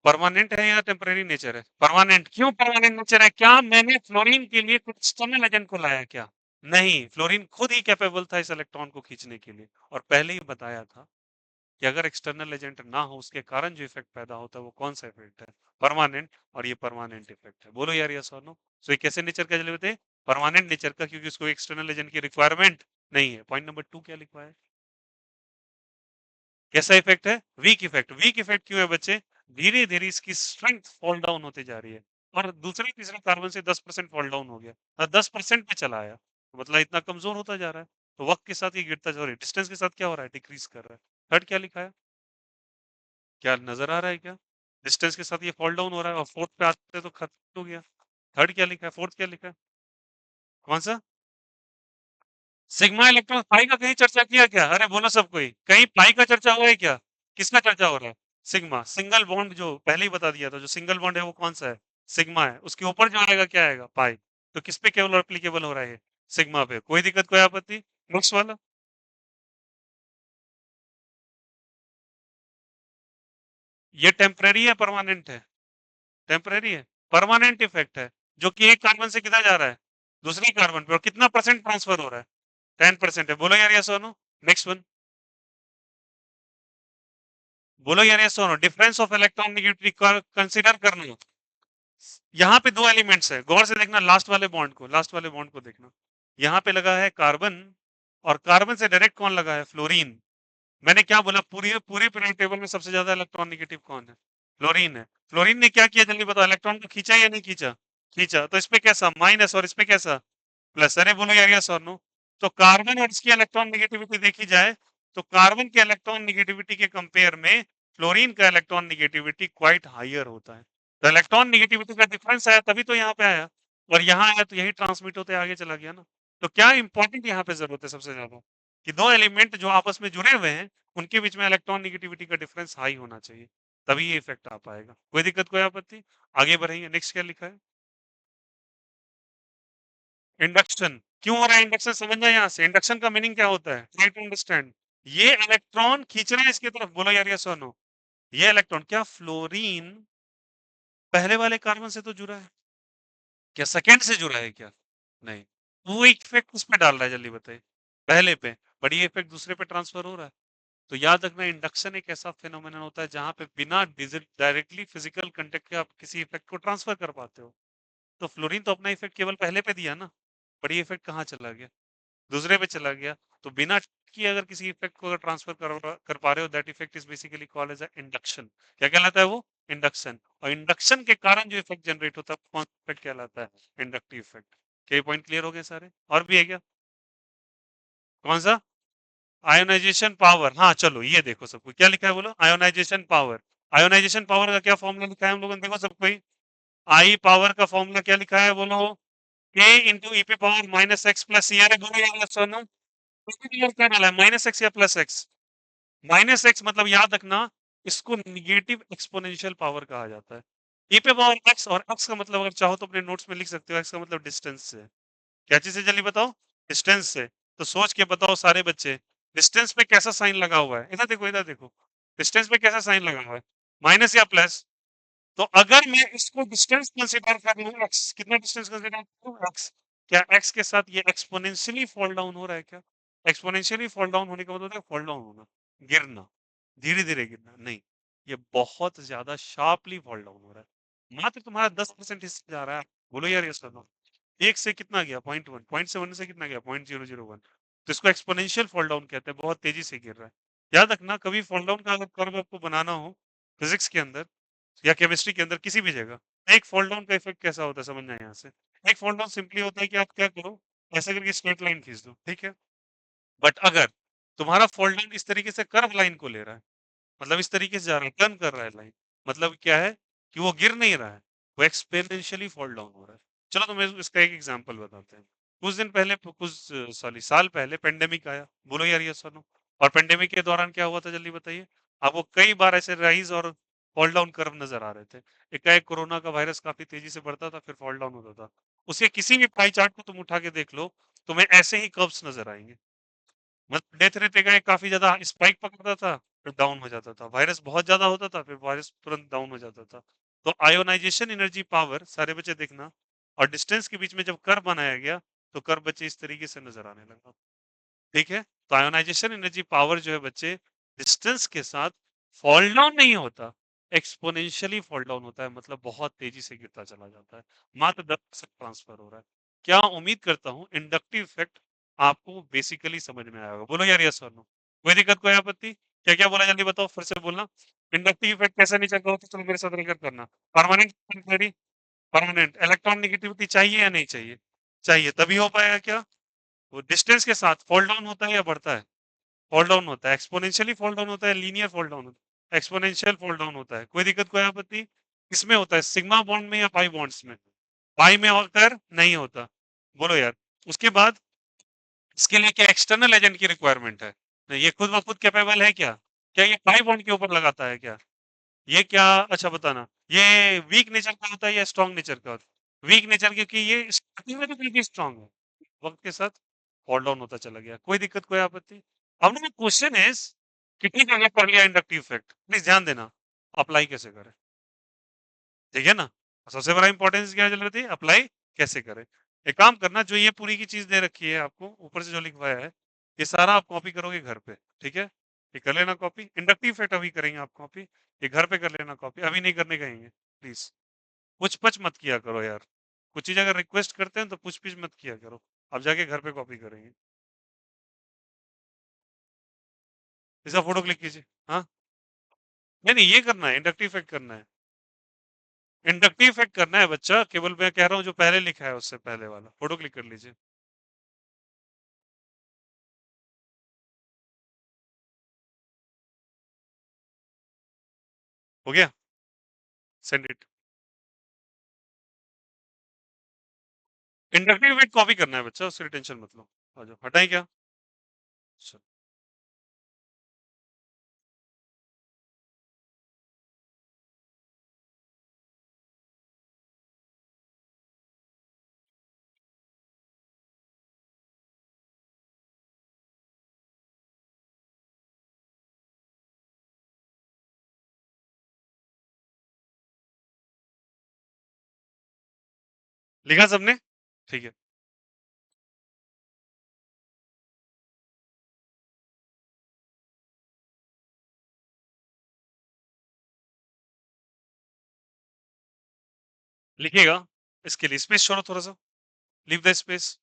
परमानेंट है या टेम्परेरी नेचर है? परमानेंट। क्यों परमानेंट नेचर है? क्या मैंने फ्लोरीन के लिए कुछ एक्सटर्नल एजेंट को लाया क्या? नहीं, फ्लोरीन खुद ही कैपेबल था इस इलेक्ट्रॉन को खींचने के लिए। और पहले ही बताया था कि अगर एक्सटर्नल एजेंट ना हो उसके कारण जो इफेक्ट पैदा होता है वो कौन सा इफेक्ट है? परमानेंट। और ये परमानेंट इफेक्ट है। बोलो यार, यस और नो? सो ये कैसे नेचर का जल्दी बताइए? परमानेंट नेचर का, क्योंकि उसको एक्सटर्नल एजेंट की रिक्वायरमेंट नहीं है। पॉइंट नंबर 2 क्या लिखा है? कैसा इफेक्ट है? Weak effect. वीक इफेक्ट क्यों है बच्चे? धीरे धीरे इसकी स्ट्रेंथ फॉल डाउन होते जा रही है। और दूसरे तीसरे कार्बन से 10% फॉल डाउन हो गया, 10% पे चला आया, तो मतलब इतना कमजोर होता जा रहा है। तो वक्त के साथ ये गिरता जा रहा है, डिस्टेंस के साथ क्या हो रहा है? डिक्रीज कर रहा है। थर्ड क्या लिखा है? क्या नजर आ रहा है क्या? डिस्टेंस के साथ ये फॉल डाउन हो रहा है और फोर्थ पे आते तो खत्म हो गया। थर्ड क्या लिखा है, फोर्थ क्या लिखा है, कौन सा? सिग्मा इलेक्ट्रॉन पाई का कहीं चर्चा किया क्या? अरे बोलो सब कोई, कहीं पाई का चर्चा हुआ है क्या? किसका चर्चा हो रहा है? सिग्मा, सिंगल बॉन्ड जो पहले ही बता दिया था, जो सिंगल बॉन्ड है वो कौन सा है? सिग्मा है। उसके ऊपर जो आएगा क्या आएगा? पाई। तो किस पे केवल एप्लीकेबल हो रहा है ये? सिग्मा पे। कोई दिक्कत, कोई आपत्ति? नेक्स्ट वाला। ये टेम्परेरी है परमानेंट है? टेम्परेरी है। परमानेंट इफेक्ट है, जो कि एक कार्बन से किधर जा रहा है? दूसरे कार्बन पे। और कितना परसेंट ट्रांसफर हो रहा है? 10% है। बोलो यार ये सोनो। Next one. बोलो यार ये सोनो। Difference of electron negativity consider करना। यहाँ पे दो एलिमेंट्स है, गौर से देखना, लास्ट वाले बॉन्ड को, लास्ट वाले बॉन्ड को देखना। यहाँ पे लगा है कार्बन, और कार्बन से डायरेक्ट कौन लगा है? फ्लोरीन। मैंने क्या बोला, पूरी पूरी पीरियड टेबल में सबसे ज्यादा इलेक्ट्रॉन नेगेटिव कौन है? फ्लोरीन है। फ्लोरीन ने क्या किया जल्दी बताओ, इलेक्ट्रॉन को खींचा या नहीं खींचा? खींचा। तो इसपे कैसा माइनस, और इसपे कैसा प्लस? अरे बोलो यार यस और नो। तो कार्बन और इसकी इलेक्ट्रॉन नेगेटिविटी देखी जाए, तो कार्बन के इलेक्ट्रॉन नेगेटिविटी के कंपेयर में फ्लोरीन का इलेक्ट्रॉन नेगेटिविटी क्वाइट हायर होता है। तो इलेक्ट्रॉन नेगेटिविटी का डिफरेंस आया तभी तो यहाँ पे आया, और यहाँ आया तो यही ट्रांसमिट होते आगे चला गया ना। तो क्या इंपॉर्टेंट यहाँ पे जरूरत है सबसे ज्यादा, कि दो एलिमेंट जो आपस में जुड़े हुए हैं, उनके बीच में इलेक्ट्रॉन नेगेटिविटी का डिफरेंस हाई होना चाहिए, तभी ये इफेक्ट आ पाएगा। कोई दिक्कत, कोई आपत्ति? आगे बढ़ेंगे। नेक्स्ट क्या लिखा है? इंडक्शन। क्यों हो रहा है इंडक्शन, समझना यहाँ से। इंडक्शन का मीनिंग क्या होता है, ट्राई टू अंडरस्टैंड। ये इलेक्ट्रॉन खींच रहे हैं इसकी तरफ। बोलो यार यस और नो। ये इलेक्ट्रॉन, क्या फ्लोरीन पहले वाले कार्बन से तो जुड़ा है? क्या सेकंड से जुड़ा है क्या? नहीं। वो इफेक्ट किस पे डाल रहा है जल्दी बताइए? पहले पे। बट ये इफेक्ट दूसरे पे ट्रांसफर हो रहा है। तो याद रखना, इंडक्शन एक ऐसा फिनोमेनन होता है जहां पे बिना डायरेक्टली फिजिकल कांटेक्ट के आप किसी इफेक्ट को ट्रांसफर कर पाते हो। तो फ्लोरीन तो अपना इफेक्ट केवल पहले पे दिया ना, बट ये इफेक्ट कहाँ चला गया? दूसरे पे चला गया। तो बिना की अगर किसी इफेक्ट को अगर ट्रांसफर कर पा रहे हो, that effect is basically called as induction. क्या कहलाता है वो? इंडक्शन। और इंडक्शन के कारण जो इफेक्ट जनरेट होता है, कौन इफेक्ट कहलाता है? Inductive effect. क्या पॉइंट क्लियर हो गए सारे? और भी है क्या? कौन सा? Ionization power. हाँ चलो ये देखो सबको, क्या लिखा है बोलो, आयोनाइजेशन पावर। आयोनाइजेशन पावर का क्या फॉर्मूला लिखा है हम लोगों ने, देखो सबको ही। आई पावर का फॉर्मूला क्या लिखा है बोलो? के इंटू ई पे पावर माइनस एक्स प्लस सी। अरे बोलो यार सोनू, क्या डाला है, माइनस एक्स या प्लस एक्स? माइनस एक्स मतलब याद रखना, इसको निगेटिव एक्सपोनेंशियल पावर कहा जाता है। ई पे पावर एक्स, और एक्स का मतलब अगर चाहो तो अपने नोट्स में लिख सकते हो, एक्स का मतलब डिस्टेंस से। क्या चीज से जल्दी बताओ? डिस्टेंस से। तो सोच के बताओ सारे बच्चे, डिस्टेंस पे कैसा साइन लगा हुआ है? इधर देखो, इधर देखो। डिस्टेंस पे कैसा साइन लगा हुआ है? माइनस या प्लस? तो अगर मैं इसको डिस्टेंस कंसीडर कर लूं, एक्स कितना डिस्टेंस कंसीडर करूं, एक्स। क्या एक्स के साथ ये एक्सपोनेंशियली फॉल डाउन हो रहा है क्या? एक्सपोनेंशियली फॉल डाउन होने का मतलब है फॉल डाउन होना, गिरना, धीरे धीरे गिरना नहीं। ये बहुत ज्यादा शार्पली फॉल डाउन हो रहा है। मात्र तुम्हारा 10% हिस्सा जा रहा है। बोलो यार ये सुनो। एक से कितना गया, 0.1, पॉइंट से 1 से कितना गया, 0.001। तो इसको एक्सपोनेंशियल फॉल डाउन कहते हैं, बहुत तेजी से गिर रहा है। याद रखना, कभी फॉल डाउन का अगर कर्व आपको बनाना हो फिजिक्स के अंदर या केमिस्ट्री के अंदर, किसी भी जगह, एक फॉल डाउन का इफेक्ट कैसा होता है समझना यहाँ से। एक फॉल डाउन सिंपली होता है कि आप क्या करो, ऐसा करके स्ट्रेट लाइन खींच दो, ठीक है। बट अगर तुम्हारा फॉल डाउन इस तरीके से कर्व लाइन को ले रहा है, मतलब इस तरीके से जा रहा है, टर्न कर रहा है लाइन, मतलब क्या है कि वो गिर नहीं रहा है, वो एक्सपेरिमेंशियली फॉल डाउन हो रहा है। चलो तुम्हें इसका एक एग्जांपल बताते हैं। कुछ दिन पहले, कुछ सॉरी साल पहले पेंडेमिक आया। बोलो यार ये सुनो। और पेंडेमिक के दौरान क्या हुआ था जल्दी बताइए? आपको कई बार ऐसे राइज और फॉल डाउन कर्व नजर आ रहे थे। एकाएक कोरोना का वायरस काफी तेजी से बढ़ता था, फिर फॉल डाउन होता था। उसके किसी भी पाई चार्ट को तुम उठा के देख लो, तुम्हें ऐसे ही कर्व्स नजर आएंगे। मतलब डेथ रेट का काफी ज्यादा स्पाइक पकड़ता था, फिर डाउन हो जाता था। वायरस बहुत ज्यादा होता था, फिर वायरस तुरंत डाउन हो जाता था। तो आयोनाइजेशन एनर्जी पावर, सारे बच्चे देखना, और डिस्टेंस के बीच में जब कर्व बनाया गया, तो कर्व बच्चे इस तरीके से नजर आने लगा। ठीक है। तो आयोनाइजेशन एनर्जी पावर जो है बच्चे, डिस्टेंस के साथ फॉल डाउन नहीं होता, एक्सपोनेंशियली फॉल डाउन होता है, मतलब बहुत तेजी से गिरता चला जाता है। मात्र 10% ट्रांसफर हो रहा है। क्या उम्मीद करता हूं इंडक्टिव इफेक्ट आपको बेसिकली समझ में आया होगा। बोलो यार यस और नो। कोई दिक्कत, कोई आपत्ति? क्या क्या बोला जल्दी बताओ, फिर से बोलना। इंडक्टिव इफेक्ट कैसे नहीं चल रहा होता, चलो मेरे साथ रिकॉर्ड करना। परमानेंट, परमानेंट इलेक्ट्रॉन नेगेटिविटी चाहिए या नहीं चाहिए? चाहिए, तभी हो पाएगा क्या? वो डिस्टेंस के साथ फॉल डाउन होता है या बढ़ता है? फॉल डाउन होता है। एक्सपोनेंशियली फॉल डाउन होता है, लीनियर फॉल डाउन होता है? एक्सपोनेंशियल फॉल डाउन होता है। कोई दिक्कत, कोई आपत्ति? किसमें होता है, सिग्मा बॉन्ड में या पाई बॉन्ड्स में? पाई में होकर नहीं होता। बोलो यार। उसके बाद इसके लिए क्या एक्सटर्नल एजेंट की रिक्वायरमेंट है? नहीं, ये खुद ब खुद कैपेबल है क्या? क्या ये पाई बॉन्ड के ऊपर लगाता है क्या? ये क्या? अच्छा बताना, ये वीक नेचर का होता है या स्ट्रॉन्ग नेचर का होता है? वीक नेचर, क्योंकि ये स्टार्टिंग में तो बिल्कुल स्ट्रॉन्ग है, वक्त के साथ फॉल डाउन होता चला गया। कोई दिक्कत, कोई आपत्ति? अब ना क्वेश्चन इज कि ठीक है, ये कर लिया इंडक्टिव इफेक्ट, प्लीज ध्यान देना, अप्लाई कैसे करें? ठीक है ना? सबसे बड़ा इंपॉर्टेंस क्या चल रही थी? अप्लाई कैसे करें? एक काम करना, जो ये पूरी की चीज दे रखी है आपको ऊपर से जो लिखवाया है, ये सारा आप कॉपी करोगे घर पे, ठीक है? ये कर लेना कॉपी, इंडक्टिव इफेक्ट अभी करेंगे आप कॉपी, ये घर पे कर लेना कॉपी, अभी नहीं करने कहेंगे प्लीज। पुछ पछ मत किया करो यार, कुछ चीज अगर रिक्वेस्ट करते हैं तो पुछ पिछ मत किया करो। अब जाके घर पे कॉपी करेंगे। इसका फोटो क्लिक कीजिए। हाँ, नहीं नहीं, ये करना है, इंडक्टिव इफेक्ट करना है। इंडक्टिव इफेक्ट करना है बच्चा, केवल मैं कह रहा हूँ जो पहले लिखा है उससे पहले वाला फोटो क्लिक कर लीजिए। हो गया? Send it. Inductive effect copy करना है बच्चा, उसकी टेंशन मत लो। आ जाओ, हटाएं क्या? चलो, लिखा सबने? ठीक है, लिखिएगा। इसके लिए स्पेस छोड़ो थोड़ा सा, leave the space,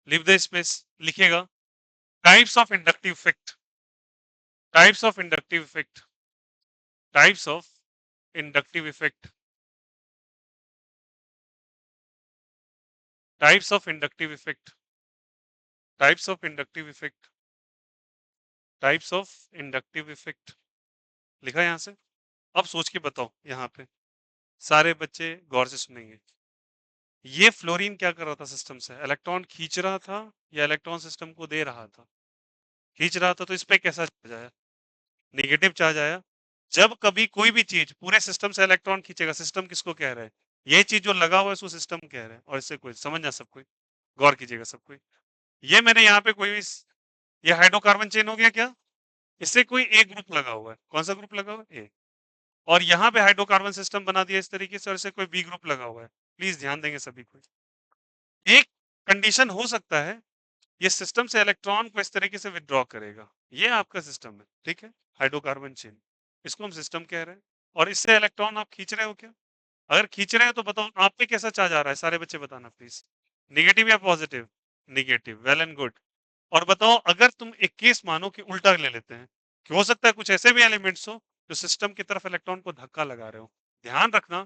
leave the space, लिखिएगा। Types of inductive effect, types of inductive effect, types of inductive effect, types of inductive effect, types of inductive effect, types of inductive effect. लिखा यहां से? अब सोच के बताओ यहाँ पे, सारे बच्चे गौर से सुनेंगे। ये फ्लोरीन क्या कर रहा था सिस्टम से? इलेक्ट्रॉन खींच रहा था या इलेक्ट्रॉन सिस्टम को दे रहा था? खींच रहा था, तो इस पे कैसा चार्ज आया? नेगेटिव चार्ज आया। जब कभी कोई भी चीज पूरे सिस्टम से इलेक्ट्रॉन खींचेगा, सिस्टम किसको कह रहा है? ये चीज जो लगा हुआ है उसको सिस्टम कह रहे हैं, और इससे कोई समझना, सब कोई गौर कीजिएगा, सब कोई। ये मैंने यहाँ पे कोई ये हाइड्रोकार्बन चेन हो गया क्या? इससे कोई एक ग्रुप लगा हुआ है, कौन सा ग्रुप लगा हुआ है? ए। और यहाँ पे हाइड्रोकार्बन सिस्टम बना दिया इस तरीके से, और इससे कोई बी ग्रुप लगा हुआ है। प्लीज ध्यान देंगे सभी को। एक कंडीशन हो सकता है, ये सिस्टम से इलेक्ट्रॉन को इस तरीके से विड्रॉ करेगा, ये आपका सिस्टम है, ठीक है? हाइड्रोकार्बन चेन, इसको हम सिस्टम कह रहे हैं। और इससे इलेक्ट्रॉन आप खींच रहे हो क्या? अगर खींच रहे हो तो बताओ आप पे कैसा चार्ज आ रहा है, सारे बच्चे बताना प्लीज। निगेटिव या positive? Negative, well and good. और बताओ, अगर तुम एक केस मानो कि उल्टा ले लेते हैं, कि हो सकता है कुछ ऐसे भी एलिमेंट्स हो जो सिस्टम की तरफ इलेक्ट्रॉन को धक्का लगा रहे हो। ध्यान रखना,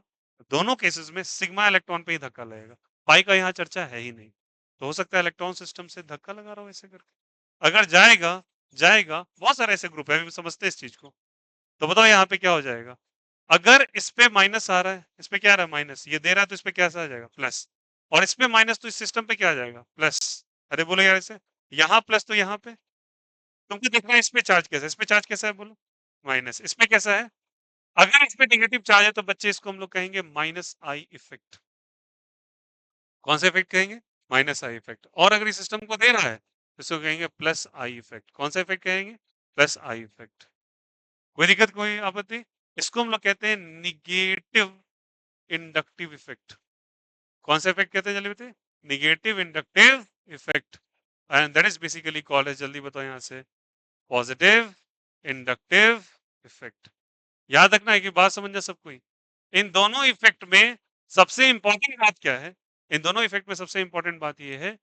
दोनों केसेस में सिग्मा इलेक्ट्रॉन पे ही धक्का लगेगा, पाई का यहाँ चर्चा है ही नहीं। तो हो सकता है इलेक्ट्रॉन सिस्टम से धक्का लगा रहा हो ऐसे करके। अगर जाएगा, जाएगा, बहुत सारे ऐसे ग्रुप है, अभी समझते हैं इस चीज को। तो बताओ यहाँ पे क्या हो जाएगा? अगर इस पे माइनस आ रहा है, इस पे क्या आ रहा है? माइनस। ये दे रहा है तो इस पे कैसा आ जाएगा? प्लस। और इस पे माइनस तो इस सिस्टम पे क्या आ जाएगा? प्लस। अरे बोलो यार इसे, यहाँ प्लस तो यहाँ पे। तुमको देखना है इस पे चार्ज कैसा है, इस पे चार्ज कैसा है बोलो? माइनस। इस पे कैसा है? अगर इस पे नेगेटिव चार्ज है तो बच्चे इसको हम लोग कहेंगे माइनस आई इफेक्ट। कौन सा इफेक्ट कहेंगे? Minus I effect. और अगर इस सिस्टम को दे रहा है तो इसको कहेंगे प्लस आई इफेक्ट। कौन सा इफेक्ट कहेंगे? Plus I effect. कोई दिक्कत, कोई आपत्ति? इसको हम लोग कहते हैं निगेटिव इंडक्टिव इफेक्ट। कौन सा इफेक्ट कहते हैं जल्दी बताइए? Negative inductive effect. And that is basically called है, जल्दी बताओ यहाँ से, पॉजिटिव इंडक्टिव इफेक्ट। याद रखना है कि बात समझना सब कोई। इन दोनों इफेक्ट में सबसे इंपॉर्टेंट बात क्या है? इन दोनों इफेक्ट में सबसे इंपॉर्टेंट बात यह है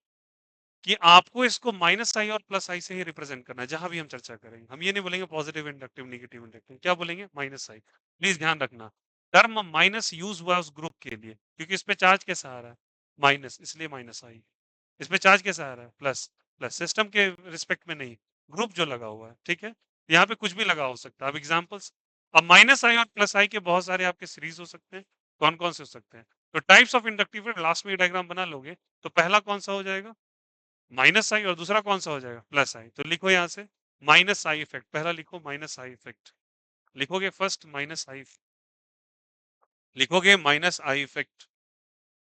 कि आपको इसको माइनस आई और प्लस आई से ही रिप्रेजेंट करना है, जहां भी हम चर्चा करेंगे। हम ये नहीं बोलेंगे पॉजिटिव इंडक्टिव नेगेटिव इंडक्टिव, क्या बोलेंगे? Minus I. प्लीज ध्यान रखना, टर्म माइनस यूज हुआ उस ग्रुप के लिए, क्योंकि इस पे चार्ज कैसा आ रहा है? माइनस, इसलिए माइनस आई। इस पे चार्ज कैसा आ रहा है? प्लस। प्लस सिस्टम के रिस्पेक्ट में नहीं, ग्रुप जो लगा हुआ है, ठीक है? यहाँ पे कुछ भी लगा हो सकता है। अब एग्जांपल्स, अब माइनस आई और प्लस आई के बहुत सारे आपके सीरीज हो सकते हैं। कौन कौन से हो सकते हैं? तो टाइप्स ऑफ इंडक्टिव लास्ट में डायग्राम बना लोगे तो पहला कौन सा हो जाएगा माइनस आई और दूसरा कौन सा हो जाएगा प्लस आई तो लिखो यहां से माइनस आई इफेक्ट पहला लिखो माइनस आई इफेक्ट लिखोगे फर्स्ट माइनस आई लिखोगे minus I effect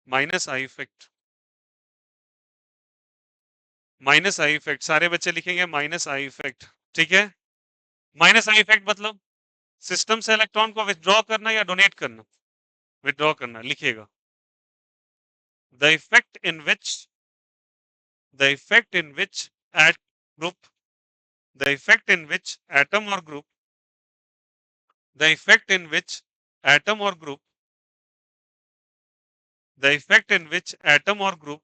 minus I effect सारे बच्चे लिखेंगे माइनस आई इफेक्ट ठीक है माइनस आई इफेक्ट मतलब सिस्टम से इलेक्ट्रॉन को विथड्रॉ करना या डोनेट करना विथड्रॉ करना लिखिएगा the effect in which at group the effect in which atom or group the effect in which atom or group the effect in which atom or group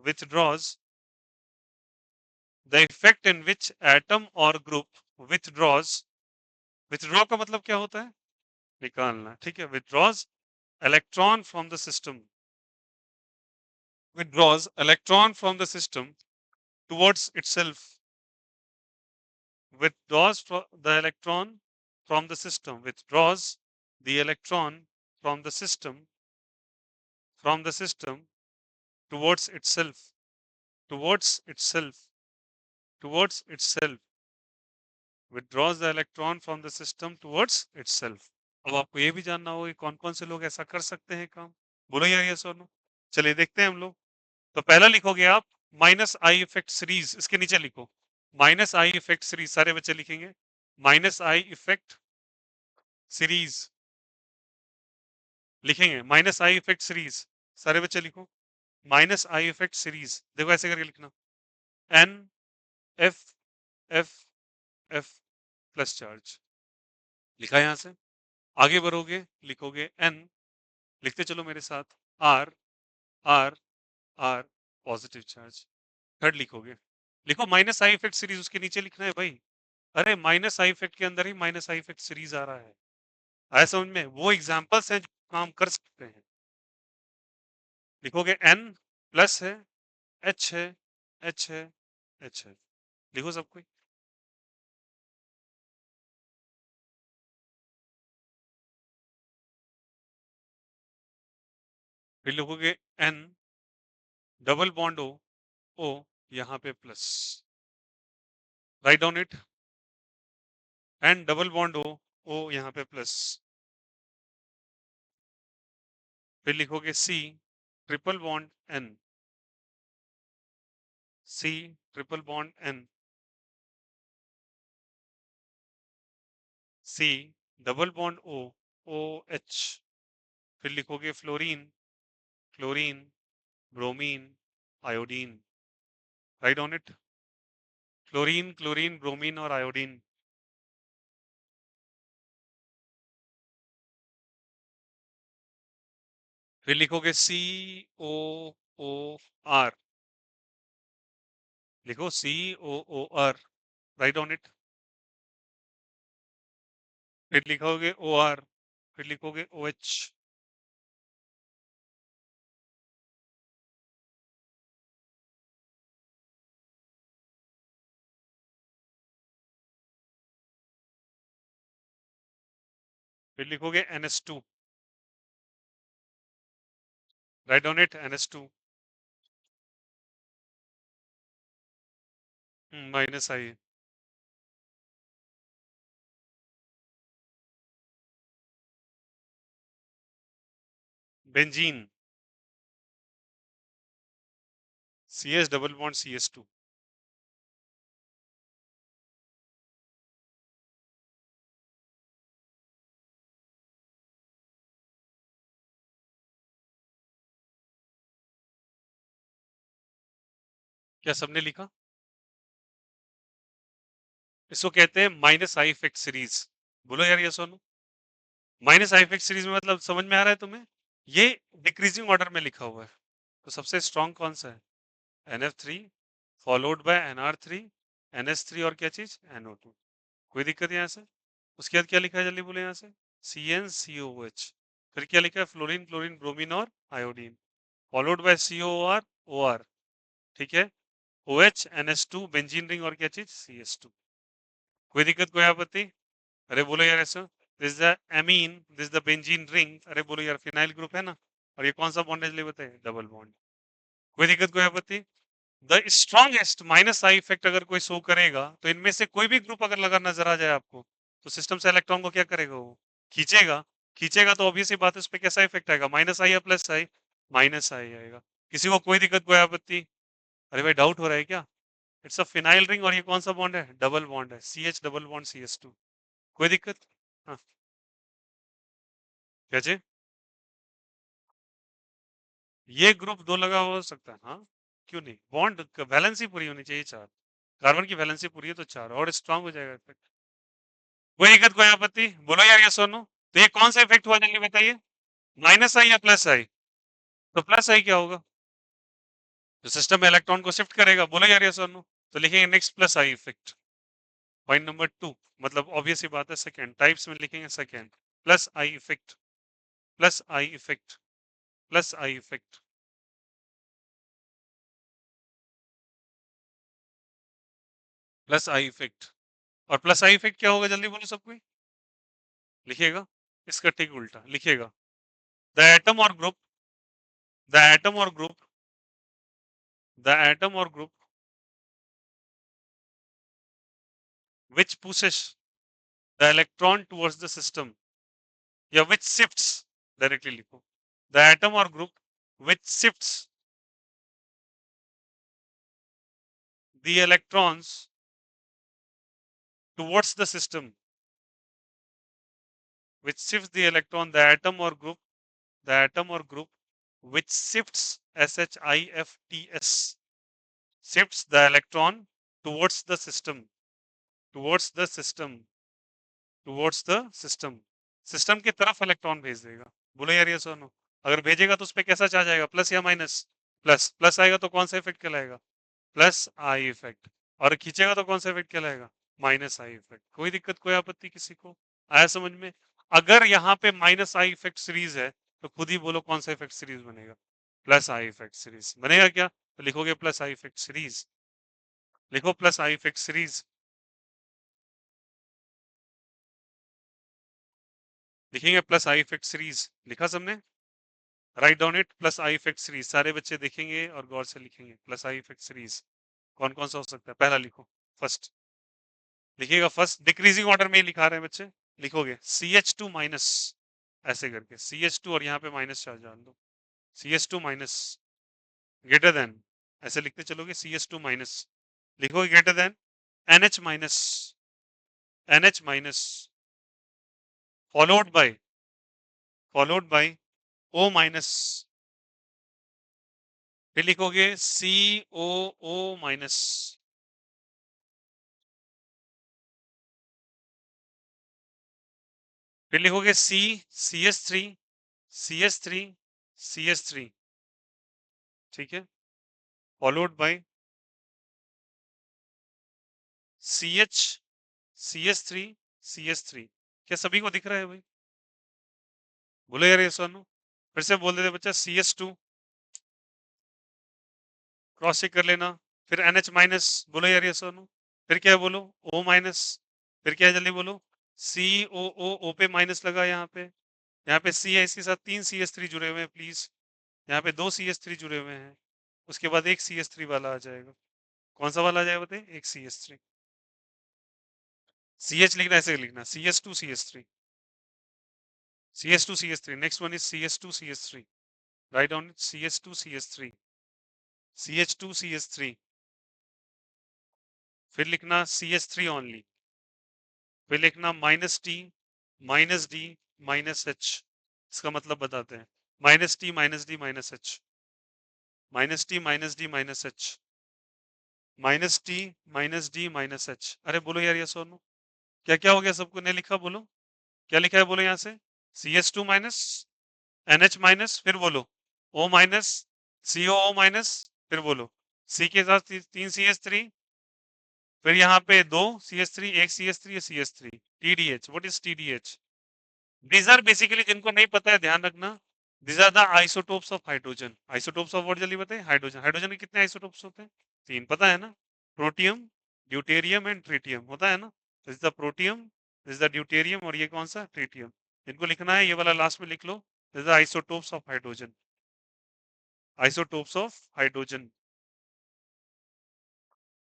withdraws the effect in which atom or group withdraw का मतलब क्या होता है निकालना ठीक है withdraws electron from the system withdraws electron from the system towards itself withdraws the electron from the system withdraws the electron from the system towards itself towards itself towards itself withdraws the electron from the system towards itself अब आपको ये भी जानना होगा कि कौन कौन से लोग ऐसा कर सकते हैं काम बोलो यार ये सुनो चलिए देखते हैं हम लोग तो पहला लिखोगे आप माइनस आई इफेक्ट सीरीज इसके नीचे लिखो माइनस आई इफेक्ट सीरीज सारे बच्चे लिखेंगे माइनस आई इफेक्ट सीरीज लिखेंगे माइनस आई इफेक्ट सीरीज सारे बच्चे लिखो माइनस आई इफेक्ट सीरीज देखो ऐसे करके लिखना N F F F plus charge लिखा यहां से आगे बढ़ोगे लिखोगे एन लिखते चलो मेरे साथ R R R positive charge third लिखोगे लिखो माइनस आई इफेक्ट सीरीज उसके नीचे लिखना है भाई अरे माइनस आई इफेक्ट के अंदर ही माइनस आई इफेक्ट सीरीज आ रहा है आया समझ में वो एग्जांपल्स हैं जो काम कर सकते हैं लिखोगे एन प्लस है एच है एच है एच है लिखो सब कोई फिर लिखोगे N double bond O O यहाँ पे plus right down it N double bond O यहाँ पे प्लस फिर लिखोगे C triple bond N C triple bond N C double bond O H फिर लिखोगे fluorine chlorine bromine iodine right on it fluorine chlorine bromine और आयोडीन फिर लिखोगे COOR लिखो COOR राइट ऑन इट फिर लिखोगे OR फिर लिखोगे OH फिर लिखोगे NH2 right on it NH2 minus I benzene CS double bond CS2 क्या सबने लिखा इसको कहते हैं माइनस आई इफेक्ट सीरीज बोलो यार ये सुनो माइनस आई इफेक्ट सीरीज में मतलब समझ में आ रहा है तुम्हें ये डिक्रीजिंग ऑर्डर में लिखा हुआ है तो सबसे स्ट्रॉन्ग कौन सा है NF3 followed by NR3 NH3 और क्या चीज NO2 कोई दिक्कत यहाँ से उसके बाद क्या लिखा है जल्दी बोले यहाँ से CnCOOH फिर क्या लिखा है फ्लोरीन क्लोरीन ब्रोमीन और iodine followed by COR OR ठीक है OH NH2 बेंजीन रिंग और क्या चीज CS2 कोई दिक्कत कोई आपत्ति अरे बोलो यार ऐसा this is the amine, this is the benzene ring. अरे बोलो यार, फिनाइल ग्रुप है ना, और ये कौन सा बॉन्ड है, बताइए, डबल बॉन्ड। कोई दिक्कत, कोई आपत्ति? The strongest minus I effect अगर कोई शो करेगा, तो इनमें से कोई भी ग्रुप अगर लगा नजर आ जाए आपको, तो सिस्टम से इलेक्ट्रॉन को क्या करेगा, वो खींचेगा। खींचेगा तो ऑब्वियस ही बात है, उस पर कैसा इफेक्ट आएगा, माइनस आई या प्लस आई, माइनस आई आएगा। किसी को कोई दिक्कत, कोई आपत्ति? अरे भाई डाउट हो रहा है क्या? इट्स अ फिनाइल रिंग, और ये कौन सा बॉन्ड है, डबल बॉन्ड है, C H double bond C H two. कोई दिक्कत? हाँ, क्या चाहिए? ये ग्रुप दो लगा हो सकता है, हाँ, क्यों नहीं, बॉन्ड वैलेंसी पूरी होनी चाहिए चार, कार्बन की वैलेंसी पूरी है तो चार और स्ट्रांग हो जाएगा इफेक्ट। कोई दिक्कत, कोई आपत्ति? बोलो यार ये सोनो। तो ये कौन सा इफेक्ट हुआ, जल्दी बताइए, माइनस आई या प्लस आई? तो प्लस आई क्या होगा, तो सिस्टम में इलेक्ट्रॉन को शिफ्ट करेगा। बोलो यार ये सोनो। तो लिखेंगे next plus I effect, point number two. मतलब ऑब्वियस ही बात है, सेकंड टाइप्स में लिखेंगे second, plus I effect, plus I effect, plus I effect, plus I effect. और प्लस आई इफेक्ट क्या होगा, जल्दी बोलो सब कोई। लिखिएगा, इसका ठीक उल्टा लिखिएगा, द एटम और ग्रुप, द एटम और ग्रुप, द एटम और group which pushes the electron towards the system, या which shifts, डायरेक्टली लिखो, the atom or group which shifts the electrons towards the system, which shifts the electron, the atom or group, the atom or group which shifts shifts, shifts the electron towards the system, towards the system, towards the system, system की तरफ इलेक्ट्रॉन भेज देगा। बोलो यार ये सुनो, अगर भेजेगा तो उस पर कैसा चार्ज आएगा, प्लस या माइनस, प्लस, प्लस आएगा तो कौन सा इफेक्ट कहलाएगा, प्लस आई इफेक्ट। और खींचेगा तो कौन सा इफेक्ट कहलाएगा, माइनस आई इफेक्ट। कोई दिक्कत, कोई आपत्ति किसी को? आया समझ में? अगर यहाँ पे माइनस आई इफेक्ट सीरीज है, तो खुद ही बोलो कौन सा इफेक्ट सीरीज बनेगा, प्लस आई इफेक्ट सीरीज बनेगा क्या? तो लिखोगे प्लस आई इफेक्ट सीरीज, लिखो प्लस आई इफेक्ट सीरीज, लिखेंगे प्लस आई इफेक्ट सीरीज। लिखा सबने? Right down it, plus I effect series. सारे बच्चे देखेंगे और गौर से लिखेंगे, प्लस आई इफेक्ट सीरीज कौन कौन सा हो सकता है। पहला लिखो, फर्स्ट लिखिएगा, फर्स्ट डिक्रीजिंग ऑर्डर में ही लिखा रहे हैं बच्चे। लिखोगे सी एच टू माइनस, ऐसे करके सी एच टू, और यहाँ पे माइनस चार्ज डाल दो, C H two minus greater than, ऐसे लिखते चलोगे, सी एच टू माइनस, लिखोगे greater than N H minus, N H minus, followed by, followed by O minus, फिर लिखोगे सी ओ ओ माइनस, फिर लिखोगे C, C S three, C S three, C S three, ठीक है, followed by C H, C S three, C S three. क्या सभी को दिख रहा है भाई? बोलो यार ये सोनू, फिर से बोल देते बच्चा, C S two, cross check कर लेना, फिर एन एच माइनस, बोलो यार ये सोनू, फिर क्या है बोलो, ओ माइनस, फिर क्या है जल्दी बोलो, सी ओ ओ, ओ पे माइनस लगा, यहाँ पे सी है, इसके साथ तीन सी एस थ्री जुड़े हुए हैं प्लीज, यहाँ पे दो सी एस थ्री जुड़े हुए हैं, उसके बाद एक सी एस थ्री वाला आ जाएगा। कौन सा वाला आ जाएगा बताइए, एक C S three, C H लिखना, ऐसे लिखना, C S two C S three, C S two C S three, next one is C S two C S three, right down C S two C S three, C H two C S three, फिर लिखना सी एस थ्री ओनली, फिर लिखना minus T, minus D, minus H. इसका मतलब बताते हैं, minus T minus D minus H, minus T minus D minus H, minus T minus D minus H. अरे बोलो यार ये सोनू, क्या क्या हो गया, सबको नहीं लिखा, बोलो क्या लिखा है, बोलो यहाँ से, C S two minus, N H minus, फिर बोलो ओ माइनस, सी ओ माइनस, फिर बोलो सी के साथ तीन सी एस थ्री, फिर यहाँ पे दो सी एस थ्री, एक C S three, C S three, T D H. What is T D H? These are basically, जिनको नहीं पता है ध्यान रखना, these are the isotopes of hydrogen. Isotopes of what जल्दी बताइए, हाइड्रोजन। हाइड्रोजन के कितने आइसोटोप्स होते हैं? तीन, पता है ना, प्रोटियम, ड्यूटेरियम एंड ट्रिटियम, होता है ना, this the protium, this the deuterium और ये कौन सा ट्रिटियम। इनको लिखना है, ये वाला लास्ट में लिख लो, this the isotopes of hydrogen, isotopes of hydrogen,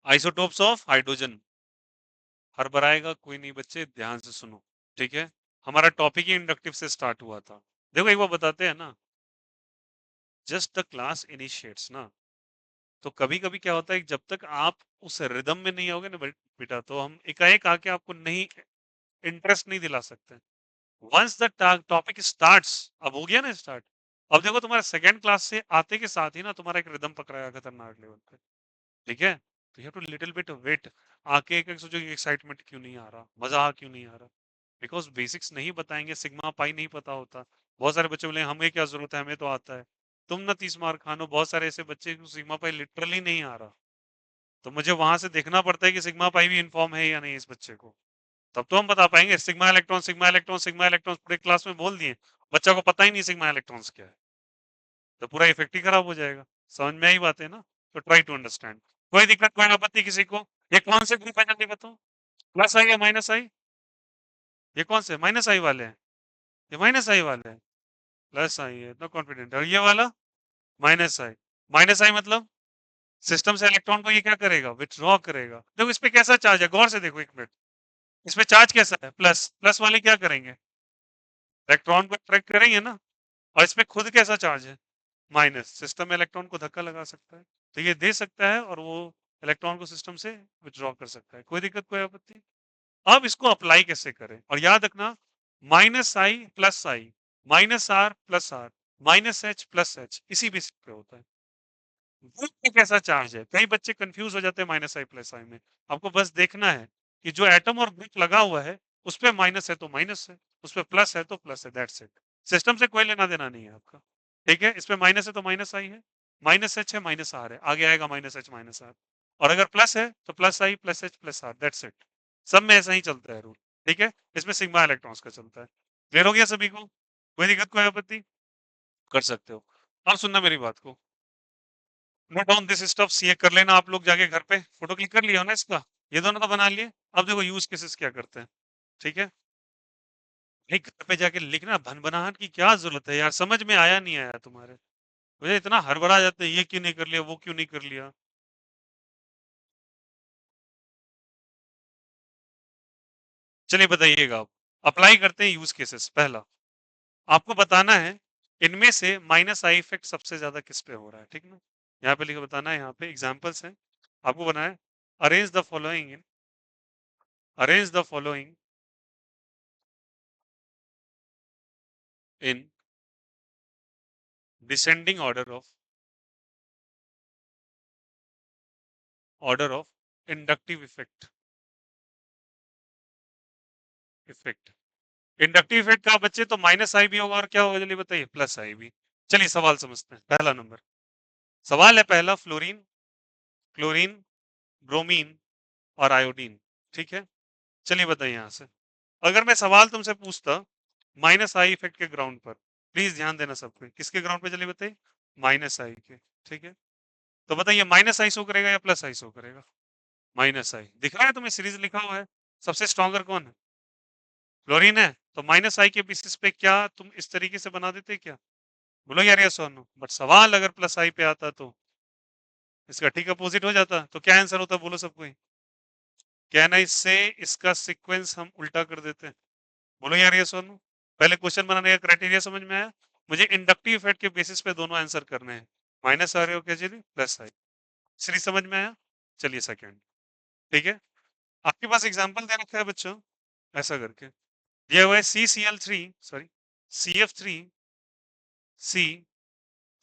isotopes of hydrogen. हर बार आएगा, कोई नहीं बच्चे, ध्यान से सुनो, ठीक है। हमारा टॉपिक ही इंडक्टिव से स्टार्ट हुआ था। देखो एक बार बताते हैं ना, जस्ट द क्लास इनिशिएट्स ना, तो कभी कभी क्या होता है, जब तक आप उस रिदम में नहीं आओगे ना बेटा, तो हम एकाएक आके आपको नहीं, इंटरेस्ट नहीं दिला सकते। वंस द टॉपिक स्टार्ट्स, अब हो गया ना स्टार्ट, अब देखो तुम्हारे सेकंड क्लास से आते के साथ ही ना तुम्हारा एक रिदम पकड़ाएगा खतरनाक लेवल पे, ठीक है। तो you have to little bit wait, आके एक एक सोचो कि एक्साइटमेंट क्यों नहीं आ रहा, मजा क्यों नहीं आ रहा, बिकॉज बेसिक्स नहीं बताएंगे, सिग्मा पाई नहीं पता होता। बहुत सारे बच्चे बोले हमें क्या जरूरत है, हमें तो आता है। तुम ना 30 मार्क खानो, बहुत सारे ऐसे बच्चे को सिग्मा पाई लिटरली नहीं आ रहा, तो मुझे वहां से देखना पड़ता है कि सिग्मा पाई भी इन्फॉर्म है या नहीं इस बच्चे को, तब तो हम बता पाएंगे। Sigma electron, sigma electron, sigma electron पूरे क्लास में बोल दिए, बच्चा को पता ही नहीं सिग्मा इलेक्ट्रॉन्स क्या है, तो पूरा इफेक्ट ही खराब हो जाएगा। समझ में आई बात है ना, तो ट्राई टू अंडरस्टैंड। कोई दिक्कत, कोई आपत्ति किसी को? ये कौन से ग्रुप है जल्दी बताओ, प्लस आई या माइनस आई? ये कौन से माइनस आई वाले हैं? ये माइनस आई वाले हैं, प्लस आई है, इतना कॉन्फिडेंट। और ये वाला माइनस आई, माइनस आई मतलब सिस्टम से इलेक्ट्रॉन को ये क्या करेगा, विथड्रॉ करेगा। देखो इस पे कैसा चार्ज है, गौर से देखो एक मिनट, इस पे चार्ज कैसा है, प्लस, प्लस वाले क्या करेंगे, इलेक्ट्रॉन को अट्रैक्ट करेंगे ना, और इस पे खुद कैसा चार्ज है, माइनस, सिस्टम में इलेक्ट्रॉन को धक्का लगा सकता है, तो ये दे सकता है और वो इलेक्ट्रॉन को सिस्टम से विथड्रॉ कर सकता है। कोई दिक्कत, कोई आपत्ति? अब इसको अप्लाई कैसे करें, और याद रखना, minus I plus I, minus R plus R, minus H plus H, इसी बेसिस पे होता है। ग्रुप में कैसा चार्ज है, कई बच्चे कंफ्यूज हो जाते हैं माइनस आई प्लस आई में। आपको बस देखना है कि जो एटम और ग्रुप लगा हुआ है, उस पे माइनस है तो माइनस है, उस पे प्लस है तो प्लस है, दैट्स इट। सिस्टम से कोई लेना देना नहीं है आपका, ठीक है। इस पे माइनस है तो माइनस आई है, माइनस एच है, माइनस आर है, आगे आएगा माइनस एच माइनस आर, और अगर प्लस है तो plus I plus H plus R, that's it. सब में ऐसा ही चलता है रूल, ठीक है। इसमें सिग्मा इलेक्ट्रॉन्स का चलता है। क्लियर हो गया सभी को? कोई दिक्कत, कोई आपत्ति? कर सकते हो। अब सुनना मेरी बात को, नोट डाउन दिस स्टफ, ये कर लेना आप लोग जाके घर पे, फोटो क्लिक कर लिया हो ना इसका, ये दोनों तो बना लिए। अब देखो यूज केसेस क्या करते हैं, ठीक है। भाई घर पे जाके लिखना, भनभनाहट की क्या जरूरत है यार, समझ में आया नहीं आया तुम्हारे, मुझे इतना हड़बड़ा जाते हैं, ये क्यों नहीं कर लिया, वो क्यों नहीं कर लिया। चलिए बताइएगा आप, अप्लाई करते हैं यूज केसेस। पहला, आपको बताना है इनमें से माइनस आई इफेक्ट सबसे ज्यादा किस पे हो रहा है, ठीक ना। यहाँ पे लिख बताना है, यहाँ पे एग्जाम्पल्स हैं, आपको बनाना है। Arrange the following in, arrange the following in descending order of inductive effect, effect, inductive effect का बच्चे तो माइनस आई भी होगा, और क्या होगा जल्दी बताइए, प्लस आई भी। चलिए सवाल समझते हैं, पहला नंबर सवाल है, पहला, फ्लोरीन, क्लोरीन, ब्रोमीन और आयोडीन, ठीक है। चलिए बताइए यहां से, अगर मैं सवाल तुमसे पूछता माइनस आई इफेक्ट के ग्राउंड पर, प्लीज ध्यान देना सबको, किसके ग्राउंड पे, चलिए बताइए, माइनस आई के, ठीक है। तो बताइए माइनस आई शो करेगा या प्लस आई शो करेगा, माइनस आई दिख रहा है तुम्हें, सीरीज लिखा हुआ है। सबसे स्ट्रॉन्गर कौन है, क्लोरीन है, तो माइनस आई के बेसिस पे क्या तुम इस तरीके से बना देते क्या, बोलो यार यस और नो। बट सवाल अगर प्लस आई पे आता तो इसका ठीक अपोजिट हो जाता, तो क्या आंसर होता, बोलो सबको ही। क्या ना, इससे इसका सीक्वेंस हम उल्टा कर देते हैं, बोलो यार यस और नो। पहले क्वेश्चन बनाने का क्राइटेरिया समझ में आया, मुझे इंडक्टिव इफेक्ट के बेसिस पे दोनों आंसर करने हैं, माइनस आ रहे हो क्या जी, प्लस आई, सीरीज समझ में आया। चलिए सेकंड, ठीक है, आपके पास एग्जांपल दे रखा है बच्चों, ऐसा करके दिया हुआ है, CCl3, sorry, CF3,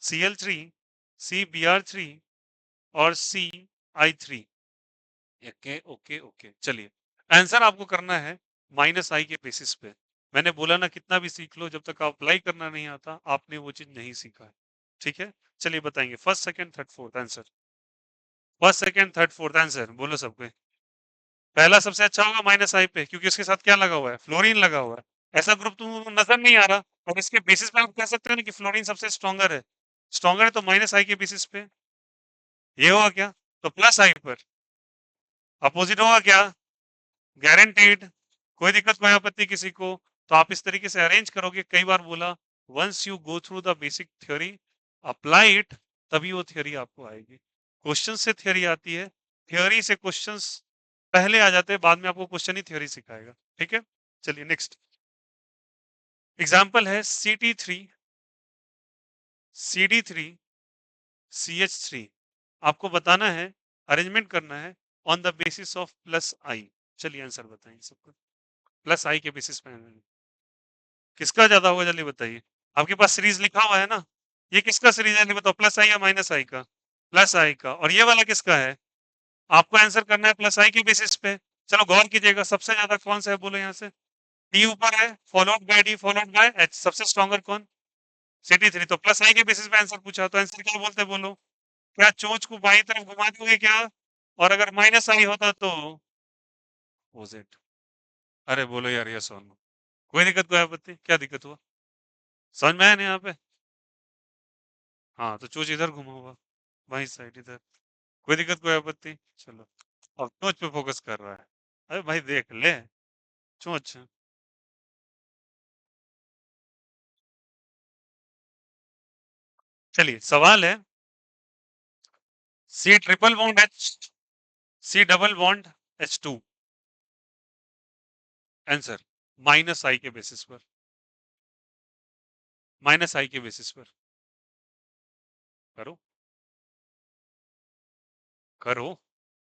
CL3, CBr3 और CI3। ओके ओके ओके, चलिए आंसर आपको करना है माइनस आई के बेसिस पे। मैंने बोला ना, कितना भी सीख लो, जब तक आप अप्लाई करना नहीं आता आपने वो चीज नहीं सीखा है, ठीक है। चलिए बताएंगे first second third fourth answer, first second third fourth answer बोलो सबको। पहला सबसे अच्छा होगा माइनस आई पे, क्योंकि उसके साथ क्या लगा हुआ है, फ्लोरीन लगा हुआ है। ऐसा ग्रुप तुम नजर नहीं आ रहा, और इसके बेसिस पे आप कह सकते हो ना कि फ्लोरीन सबसे स्ट्रॉन्गर है, स्ट्रॉन्गर है तो माइनस आई के बेसिस पे ये होगा क्या, तो प्लस आई पर अपोजिट होगा क्या, गारंटीड, कोई दिक्कत कोई आपत्ति किसी को? तो आप इस तरीके से अरेंज करोगे। कई बार बोला once you go through the basic theory apply it, तभी वो थ्योरी आपको आएगी। क्वेश्चन से थ्योरी आती है, थ्योरी से क्वेश्चंस पहले आ जाते हैं, बाद में आपको क्वेश्चन ही थ्योरी सिखाएगा। ठीक है, चलिए नेक्स्ट एग्जाम्पल है CD3 CH3। आपको बताना है, अरेंजमेंट करना है on the basis of plus I. चलिए आंसर बताइए सबको। प्लस आई के बेसिस पे किसका ज्यादा होगा जल्दी बताइए। आपके पास सीरीज लिखा हुआ है ना, ये किसका सीरीज है, नहीं बताओ, प्लस आई या माइनस आई का? प्लस आई का। और ये वाला किसका है? आपको आंसर करना है प्लस आई के बेसिस पे। चलो गौर कीजिएगा, सबसे ज्यादा कौन सा है बोलो यहाँ से। डी ऊपर है, followed bye D, followed by H. सबसे स्ट्रॉन्गर कौन? CD3। तो प्लस आई के बेसिस पे आंसर पूछा, तो आंसर क्या बोलते हैं बोलो? क्या चोंच को बाई तरफ घुमा दोगे क्या? और अगर माइनस आई होता तो अपोजिट। अरे बोलो यार ये सोनो, कोई दिक्कत कोई आपत्ति? क्या दिक्कत हुआ? समझ में आया नहीं यहाँ पे? हाँ तो चोंच इधर घुमा हुआ, बाई साइड इधर। कोई दिक्कत कोई आपत्ति? चलो अब चोंच पे फोकस कर रहा है। अरे भाई देख ले चोंच। चलिए सवाल है, C triple bond H, C double bond H2। Answer minus I के बेसिस पर, माइनस आई के बेसिस पर। करो करो,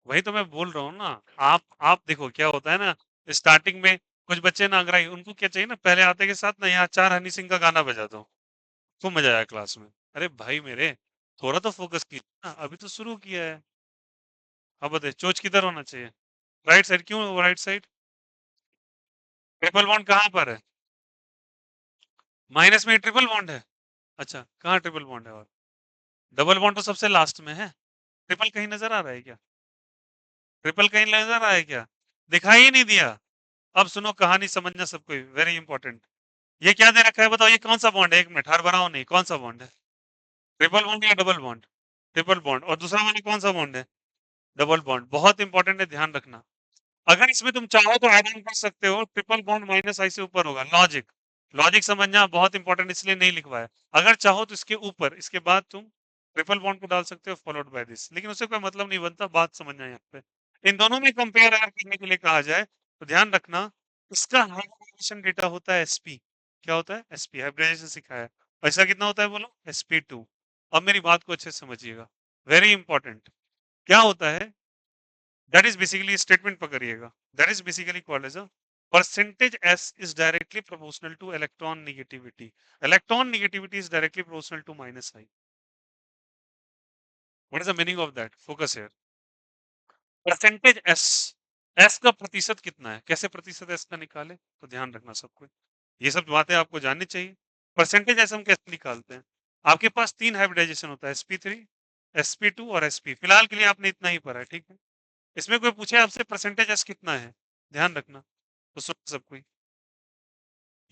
वही तो मैं बोल रहा हूँ ना। आप देखो क्या होता है ना, स्टार्टिंग में कुछ बच्चे ना अगर उनको क्या चाहिए ना, पहले आते के साथ ना यहाँ चार हनी सिंह का गाना बजा दो, खूब मजा आया क्लास में। अरे भाई मेरे, थोड़ा तो फोकस कीजिए ना, अभी तो शुरू किया है। अब बताइए चोच किधर होना चाहिए? Right side. क्यों राइट साइड? ट्रिपल बॉन्ड कहाँ पर है? माइनस में ट्रिपल बॉन्ड है। अच्छा कहाँ ट्रिपल बॉन्ड है? और डबल बॉन्ड तो सबसे लास्ट में है। ट्रिपल कहीं नजर आ रहा है क्या? ट्रिपल कहीं नजर आ रहा है क्या? दिखाई ही नहीं दिया। अब सुनो कहानी समझना सबको, वेरी इंपॉर्टेंट। ये क्या दे रखा है बताओ, ये कौन सा बॉन्ड है? एक मिनट हर बनाओ नहीं, कौन सा बॉन्ड है? ट्रिपल बॉन्ड या डबल बॉन्ड? Triple bond. और दूसरा वाला कौन सा बॉन्ड है? Double bond. बहुत इंपॉर्टेंट है, ध्यान रखना। अगर इसमें तुम चाहो तो ऐड ऑन कर सकते हो, ट्रिपल बॉन्ड माइनस आई से ऊपर होगा। लॉजिक, लॉजिक समझना बहुत इंपॉर्टेंट, इसलिए नहीं लिखवाया। अगर चाहो तो इसके ऊपर, इसके बाद तुम ट्रिपल बॉन्ड को डाल सकते हो फॉलोड बाय दिस, लेकिन उससे कोई मतलब नहीं बनता। बात समझना यहाँ पे, इन दोनों में कंपेयर अगर करने के लिए कहा जाए तो ध्यान रखना, इसका हाइब्रिडाइजेशन डेटा होता है एसपी। क्या होता है? एसपी हाइब्रिडाइजेशन सिखाया है। पैसा कितना होता है बोलो? sp2। अब मेरी बात को अच्छे से समझिएगा, वेरी इंपॉर्टेंट। क्या होता है? दैट इज बेसिकली स्टेटमेंट पकड़िएगा, that is basically called as a percentage s is directly proportional to electron negativity. Electron negativity is directly proportional to minus I. What is the meaning of that? Focus here. Percentage S, S का प्रतिशत कितना है, कैसे प्रतिशत एस का निकाले, तो ध्यान रखना सबको, ये सब बातें आपको जाननी चाहिए। परसेंटेज एस हम कैसे निकालते हैं? आपके पास तीन हाइब्रिडाइजेशन होता है, sp3, sp2 और sp। फिलहाल के लिए आपने इतना ही पढ़ा है, ठीक है। इसमें कोई पूछे आपसे परसेंटेज एस कितना है, ध्यान रखना, तो सुन सब कोई।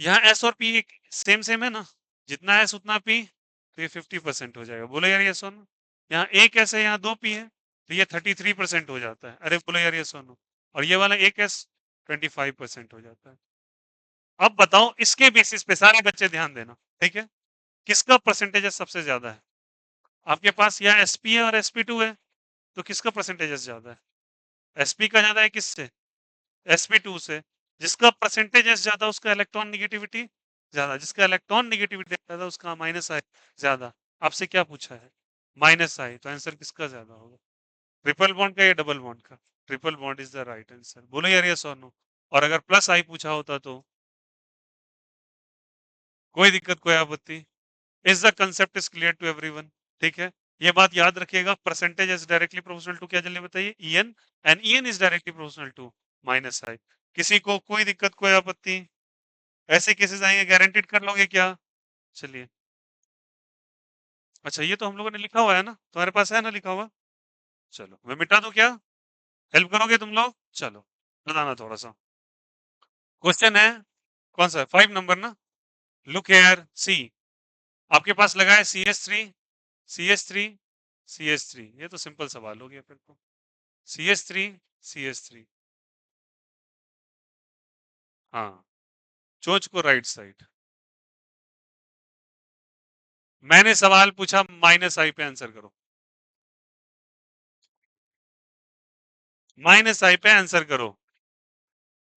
यहाँ एस और पी सेम सेम है ना, जितना एस उतना पी, तो ये 50% हो जाएगा। बोलो यार ये सुनो, यहाँ एक एस है यहाँ दो पी है, तो ये 33% हो जाता है। अरे बोलो यार ये सुनो, और ये वाला एक एस 25% हो जाता है। अब बताओ इसके बेसिस पे सारे बच्चे ध्यान देना, ठीक है, किसका परसेंटेज सबसे ज्यादा है? आपके पास यहाँ एसपी है और sp2 है, तो किसका परसेंटेज ज्यादा है? एसपी का ज्यादा है किससे? sp2 से। जिसका परसेंटेज ज्यादा उसका इलेक्ट्रॉन निगेटिविटी ज्यादा, जिसका इलेक्ट्रॉन निगेटिविटी ज्यादा उसका माइनस आई ज्यादा। आपसे क्या पूछा है? माइनस आई, तो आंसर किसका ज्यादा होगा? ट्रिपल बॉन्ड का या डबल बॉन्ड का? Triple bond is the right answer. बोलो यार यस और नो। और अगर प्लस आई पूछा होता तो कोई दिक्कत कोई आपत्ति? Is the concept is clear to everyone? ठीक है, ये बात याद रखिएगा, percentage is directly proportional to क्या, जल्दी बताइए, EN, and EN is directly proportional to minus I. किसी को कोई दिक्कत कोई आपत्ति? ऐसे केसेस आएंगे, गारंटीड कर लोगे क्या? चलिए, अच्छा ये तो हम लोगों ने लिखा हुआ है ना, तुम्हारे पास है ना लिखा हुआ? चलो मैं मिटा दूं क्या? हेल्प करोगे तुम लोग? चलो बताना थोड़ा सा। क्वेश्चन है कौन सा, 5 नंबर ना। लुक हेयर सी, आपके पास लगा है CH3, CH3, CH3। ये तो सिंपल सवाल हो गया फिर तो। CH3, CH3। हाँ, चोंच को राइट साइड। मैंने सवाल पूछा माइनस आई पे आंसर करो। माइनस आई पे आंसर करो।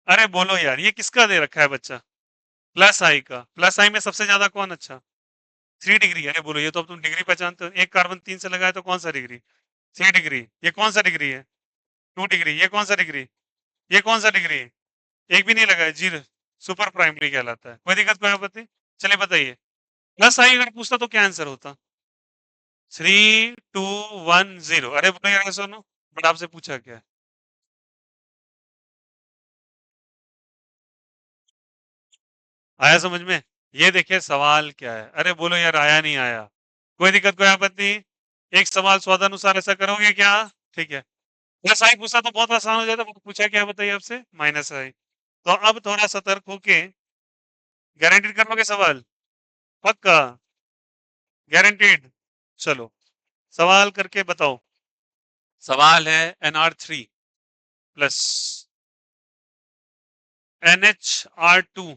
अरे बोलो यार, ये किसका दे रखा है बच्चा? प्लस आई का। प्लस आई में सबसे ज्यादा कौन? अच्छा, 3 डिग्री। अरे बोलो, ये तो अब तुम डिग्री पहचानते हो। एक कार्बन 3 से लगा है तो कौन सा डिग्री? 3 डिग्री। ये कौन सा डिग्री है? 2 डिग्री। ये कौन सा डिग्री? ये कौन सा डिग्री? एक भी नहीं लगा है, जीरो। सुपर प्राइमरी कहलाता है। कोई दिक्कत, कोई आपत्ति? चलिए बताइए। प्लस आई अगर पूछता तो क्या आंसर होता? 3 2 1 0। अरे बोलो यार, सुनो, बट आपसे पूछा क्या है? आया समझ में? ये देखिए सवाल क्या है। अरे बोलो यार, आया नहीं आया? कोई दिक्कत, कोई आपत्ति? एक सवाल स्वादानुसार ऐसा करोगे क्या? ठीक है। प्लस आई पूछा तो बहुत आसान हो जाता। पूछा क्या बताइए आपसे? माइनस आई। तो अब थोड़ा सतर्क होके गारंटीड कर लोगे सवाल? पक्का? गारंटीड? चलो, सवाल करके बताओ। सवाल है NR3 plus NHR2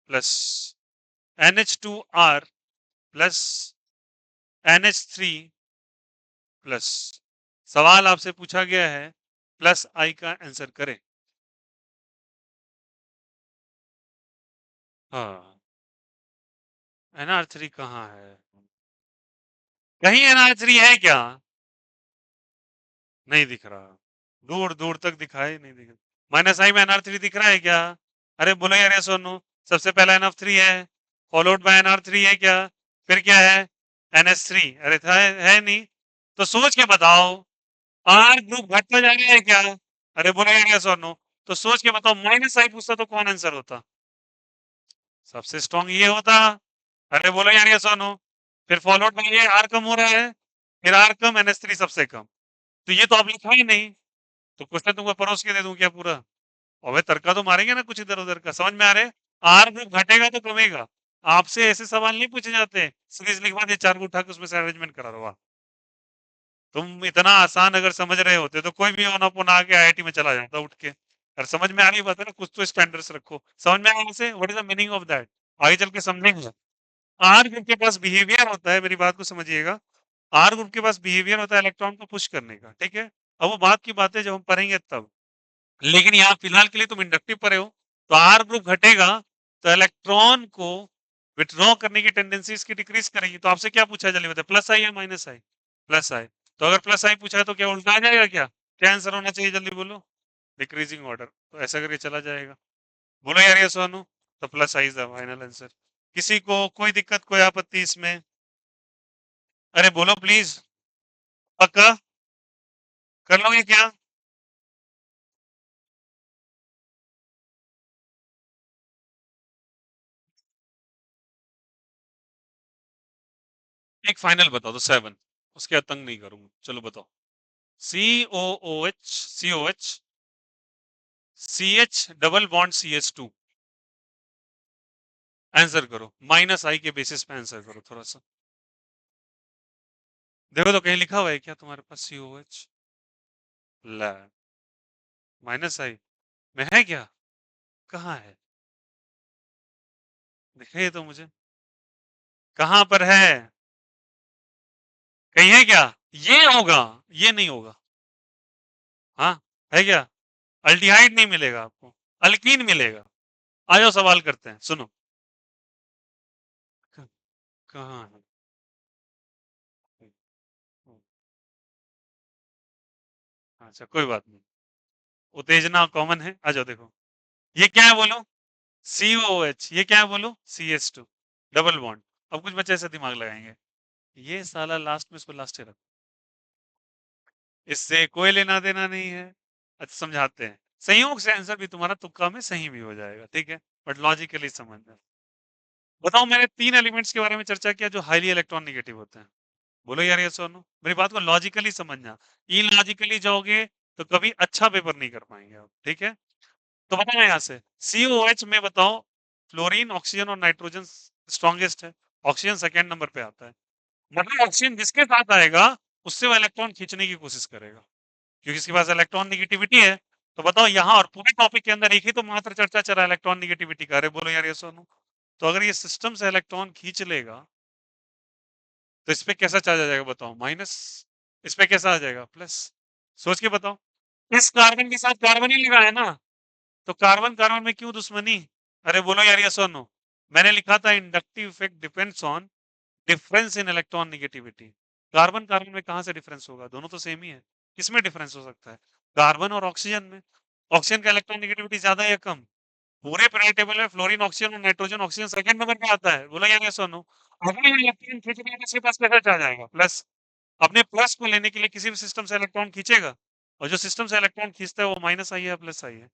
plus NH2R plus NH3 plus. सवाल आपसे पूछा गया है प्लस आई का आंसर करें। हाँ, NR3 कहाँ है? कहीं NR3 है क्या? नहीं दिख रहा। दूर दूर तक दिखाई नहीं दिख रहा। माइनस आई में NR3 दिख रहा है क्या? अरे बोलो यार, ये सोनू। सबसे पहला NF3 है, फॉलोड बाय NR3 है क्या? फिर क्या है? NH3। अरे था, है नहीं। तो सोच के बताओ, आर ग्रुप घटता जा रहा है क्या? अरे बोलो यार, ये सोनू। तो सोच के बताओ, माइनस आई पूछता तो कौन आंसर होता? सबसे स्ट्रॉन्ग ये होता। अरे बोलो यार, ये सुनो। फिर फॉलोड बाय ये आर कम हो रहा है, फिर आर कम NH3 सबसे कम। तो ये तो आप लिखा ही नहीं। तो क्वेश्चन तुमको परोस के दे दूं क्या पूरा? अबे तड़का तो मारेंगे ना कुछ इधर उधर का, समझ में आ रहे? आर ग्रुप घटेगा तो कमेगा। आपसे ऐसे सवाल नहीं पूछे जाते। सीरीज लिखवा दे, 4 को उठा के उसमें से अरेंजमेंट करा दो। तुम इतना आसान अगर समझ रहे होते तो कोई भी ऑन अपॉन आके IIT में चला जाता उठ के। और समझ में आ रही बात है ना, कुछ तो स्टैंडर्ड्स रखो। समझ में आया से what is the meaning of that? आगे चल के समझेंगे। आर ग्रुप के पास बिहेवियर होता है, मेरी बात को समझिएगा। आर ग्रुप के पास बिहेवियर होता है इलेक्ट्रॉन को पुश करने का, ठीक है? अब वो बात की बात है जब हम पढ़ेंगे तब। लेकिन यहाँ फिलहाल के लिए तुम इंडक्टिव पढ़े हो। तो आर ग्रुप घटेगा तो इलेक्ट्रॉन को विथड्रॉ करने की टेंडेंसी इसकी डिक्रीज करेगी। तो आपसे क्या पूछा है जल्दी बताए, प्लस आई या माइनस आई? प्लस आई। तो अगर प्लस आई पूछा है तो क्या उल्टा आ जाएगा क्या? क्या आंसर होना चाहिए जल्दी बोलो? Decreasing order. तो ऐसा करके चला जाएगा। बोलो यार ये सोनू। तो plus I is the final answer. किसी को कोई दिक्कत, कोई आपत्ति इसमें? अरे बोलो प्लीज। पक्का? कर लोगे क्या? एक फाइनल बता दो, 7। उसके बाद तंग नहीं करूंगा, चलो बताओ। COOH double bond CH2। Answer करो, माइनस आई के बेसिस पे आंसर करो थोड़ा सा। देखो तो कहीं लिखा हुआ है क्या तुम्हारे पास COH? ला, माइनस आई में है क्या? कहाँ है? दिखाइए तो मुझे। कहाँ पर है? कहीं है क्या? ये होगा? ये नहीं होगा। हाँ, है क्या? अल्डिहाइड नहीं मिलेगा आपको, अल्कीन मिलेगा। आ जाओ सवाल करते हैं, सुनो। कहाँ है? अच्छा कोई बात नहीं, उत्तेजना कॉमन है। आ जाओ देखो। ये क्या है बोलो? COOH। ये क्या है बोलो? CH2 double bond. अब कुछ बच्चे ऐसे दिमाग लगाएंगे, ये साला लास्ट में, इसको लास्ट रख, इससे कोई लेना देना नहीं है। अच्छा समझाते हैं। संयोग से आंसर भी तुम्हारा तुक्का में सही भी हो जाएगा, ठीक है? बट लॉजिकली समझना। बताओ, मैंने 3 एलिमेंट्स के बारे में चर्चा किया जो हाईली इलेक्ट्रॉन नेगेटिव होते हैं। बोलो यार ये सोनू, मेरी बात को लॉजिकली समझना। इलॉजिकली जाओगे तो कभी अच्छा पेपर नहीं कर पाएंगे आप, ठीक है? तो बताओ यहाँ से, COH में बताओ, फ्लोरीन, ऑक्सीजन और नाइट्रोजन स्ट्रॉन्गेस्ट है। ऑक्सीजन सेकेंड नंबर पे आता है। मतलब ऑक्सीजन जिसके साथ आएगा उससे वो इलेक्ट्रॉन खींचने की कोशिश करेगा, क्योंकि इसके पास इलेक्ट्रॉन निगेटिविटी है। तो बताओ यहाँ और पूरे टॉपिक के अंदर एक ही तो मात्र चर्चा चल रहा है इलेक्ट्रॉन निगेटिविटी का। अरे बोलो यार ये सोनू, तो अगर ये सिस्टम से इलेक्ट्रॉन खींच लेगा तो इस पे कैसा चार्ज आ जाएगा बताओ? माइनस। इस पे कैसा आ जाएगा? प्लस। सोच के बताओ। इस कार्बन के साथ कार्बन ही लगा है ना, तो कार्बन कार्बन में क्यों दुश्मनी? अरे बोलो यार यस और नो। मैंने लिखा था inductive effect depends on difference in electron negativity. Carbon carbon में कहां से डिफरेंस होगा? दोनों तो सेम ही है। किसमें डिफरेंस हो सकता है? कार्बन और ऑक्सीजन में। ऑक्सीजन का इलेक्ट्रॉन निगेटिविटी ज्यादा है या कम? पूरे पीरियड टेबल में फ्लोरीन ऑक्सीजन और नाइट्रोजन ऑक्सीजन सेकंड नंबर पे आता है। बोला यार यस और नो। अगर ये इलेक्ट्रॉन खींच लिया तो इसके पास कैसा चार्ज आएगा? प्लस। अपने प्लस को लेने के लिए किसी भी सिस्टम से इलेक्ट्रॉन खींचेगा, और जो सिस्टम से इलेक्ट्रॉन खींचता है वो माइनस आई है प्लस आई है?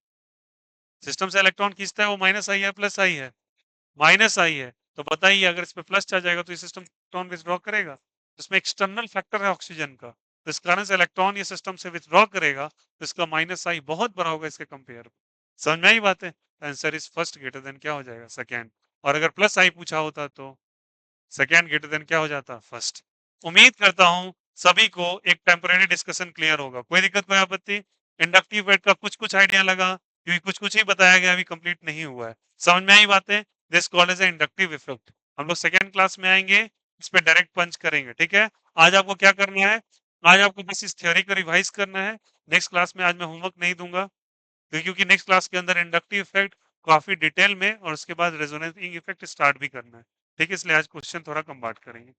सिस्टम से इलेक्ट्रॉन खींचता है वो माइनस आई है प्लस आई है? माइनस आई है। तो बताइए अगर इस पे प्लस चार्ज आएगा तो ये सिस्टम इलेक्ट्रॉन विथड्रॉ करेगा? इसमें एक्सटर्नल फैक्टर है ऑक्सीजन का, तो इस कारण से इलेक्ट्रॉन ये सिस्टम से विथड्रॉ करेगा, तो इसका माइनस आई बहुत बड़ा होगा इसके कंपेयर में। समझ में आई बातें? Answer is first greater than क्या हो जाएगा? सेकेंड। और अगर प्लस आई पूछा होता तो सेकेंड ग्रेटर देन क्या हो जाता? फर्स्ट। उम्मीद करता हूं सभी को एक टेम्परेरी डिस्कशन क्लियर होगा। कोई दिक्कत, कोई आपत्ति? इंडक्टिव वेट का कुछ कुछ आइडिया लगा, क्योंकि कुछ कुछ ही बताया गया, अभी कंप्लीट नहीं हुआ है। समझ में आई बातें? This call is inductive effect. हम लोग सेकेंड क्लास में आएंगे, इस पे डायरेक्ट पंच करेंगे, ठीक है? आज आपको क्या करना है? आज आपको बस इस थ्योरी को रिवाइज करना है। नेक्स्ट क्लास में आज मैं होमवर्क नहीं दूंगा, क्योंकि नेक्स्ट क्लास के अंदर इंडक्टिव इफेक्ट काफी डिटेल में और उसके बाद रेजोनेटिंग इफेक्ट स्टार्ट भी करना है। ठीक है, इसलिए आज क्वेश्चन थोड़ा कम बात करेंगे।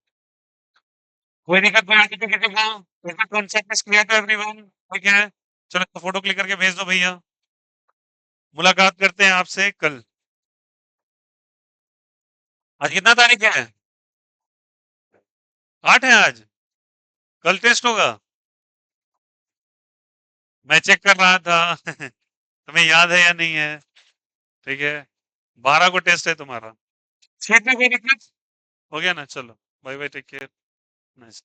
कोई दिक्कत, कोई आगे किसी को? इसका concept is clear to everyone? ठीक है, चलो तो फोटो क्लिक करके भेज दो भैया। मुलाकात करते हैं आपसे कल। आज कितना तारीख है? 8 है आज। कल टेस्ट होगा? मैं चेक कर रहा था तुम्हें याद है या नहीं है? ठीक है, 12 को टेस्ट है तुम्हारा। ठीक है, कोई दिक्कत? हो गया ना? चलो, bye bye, take care. Nice.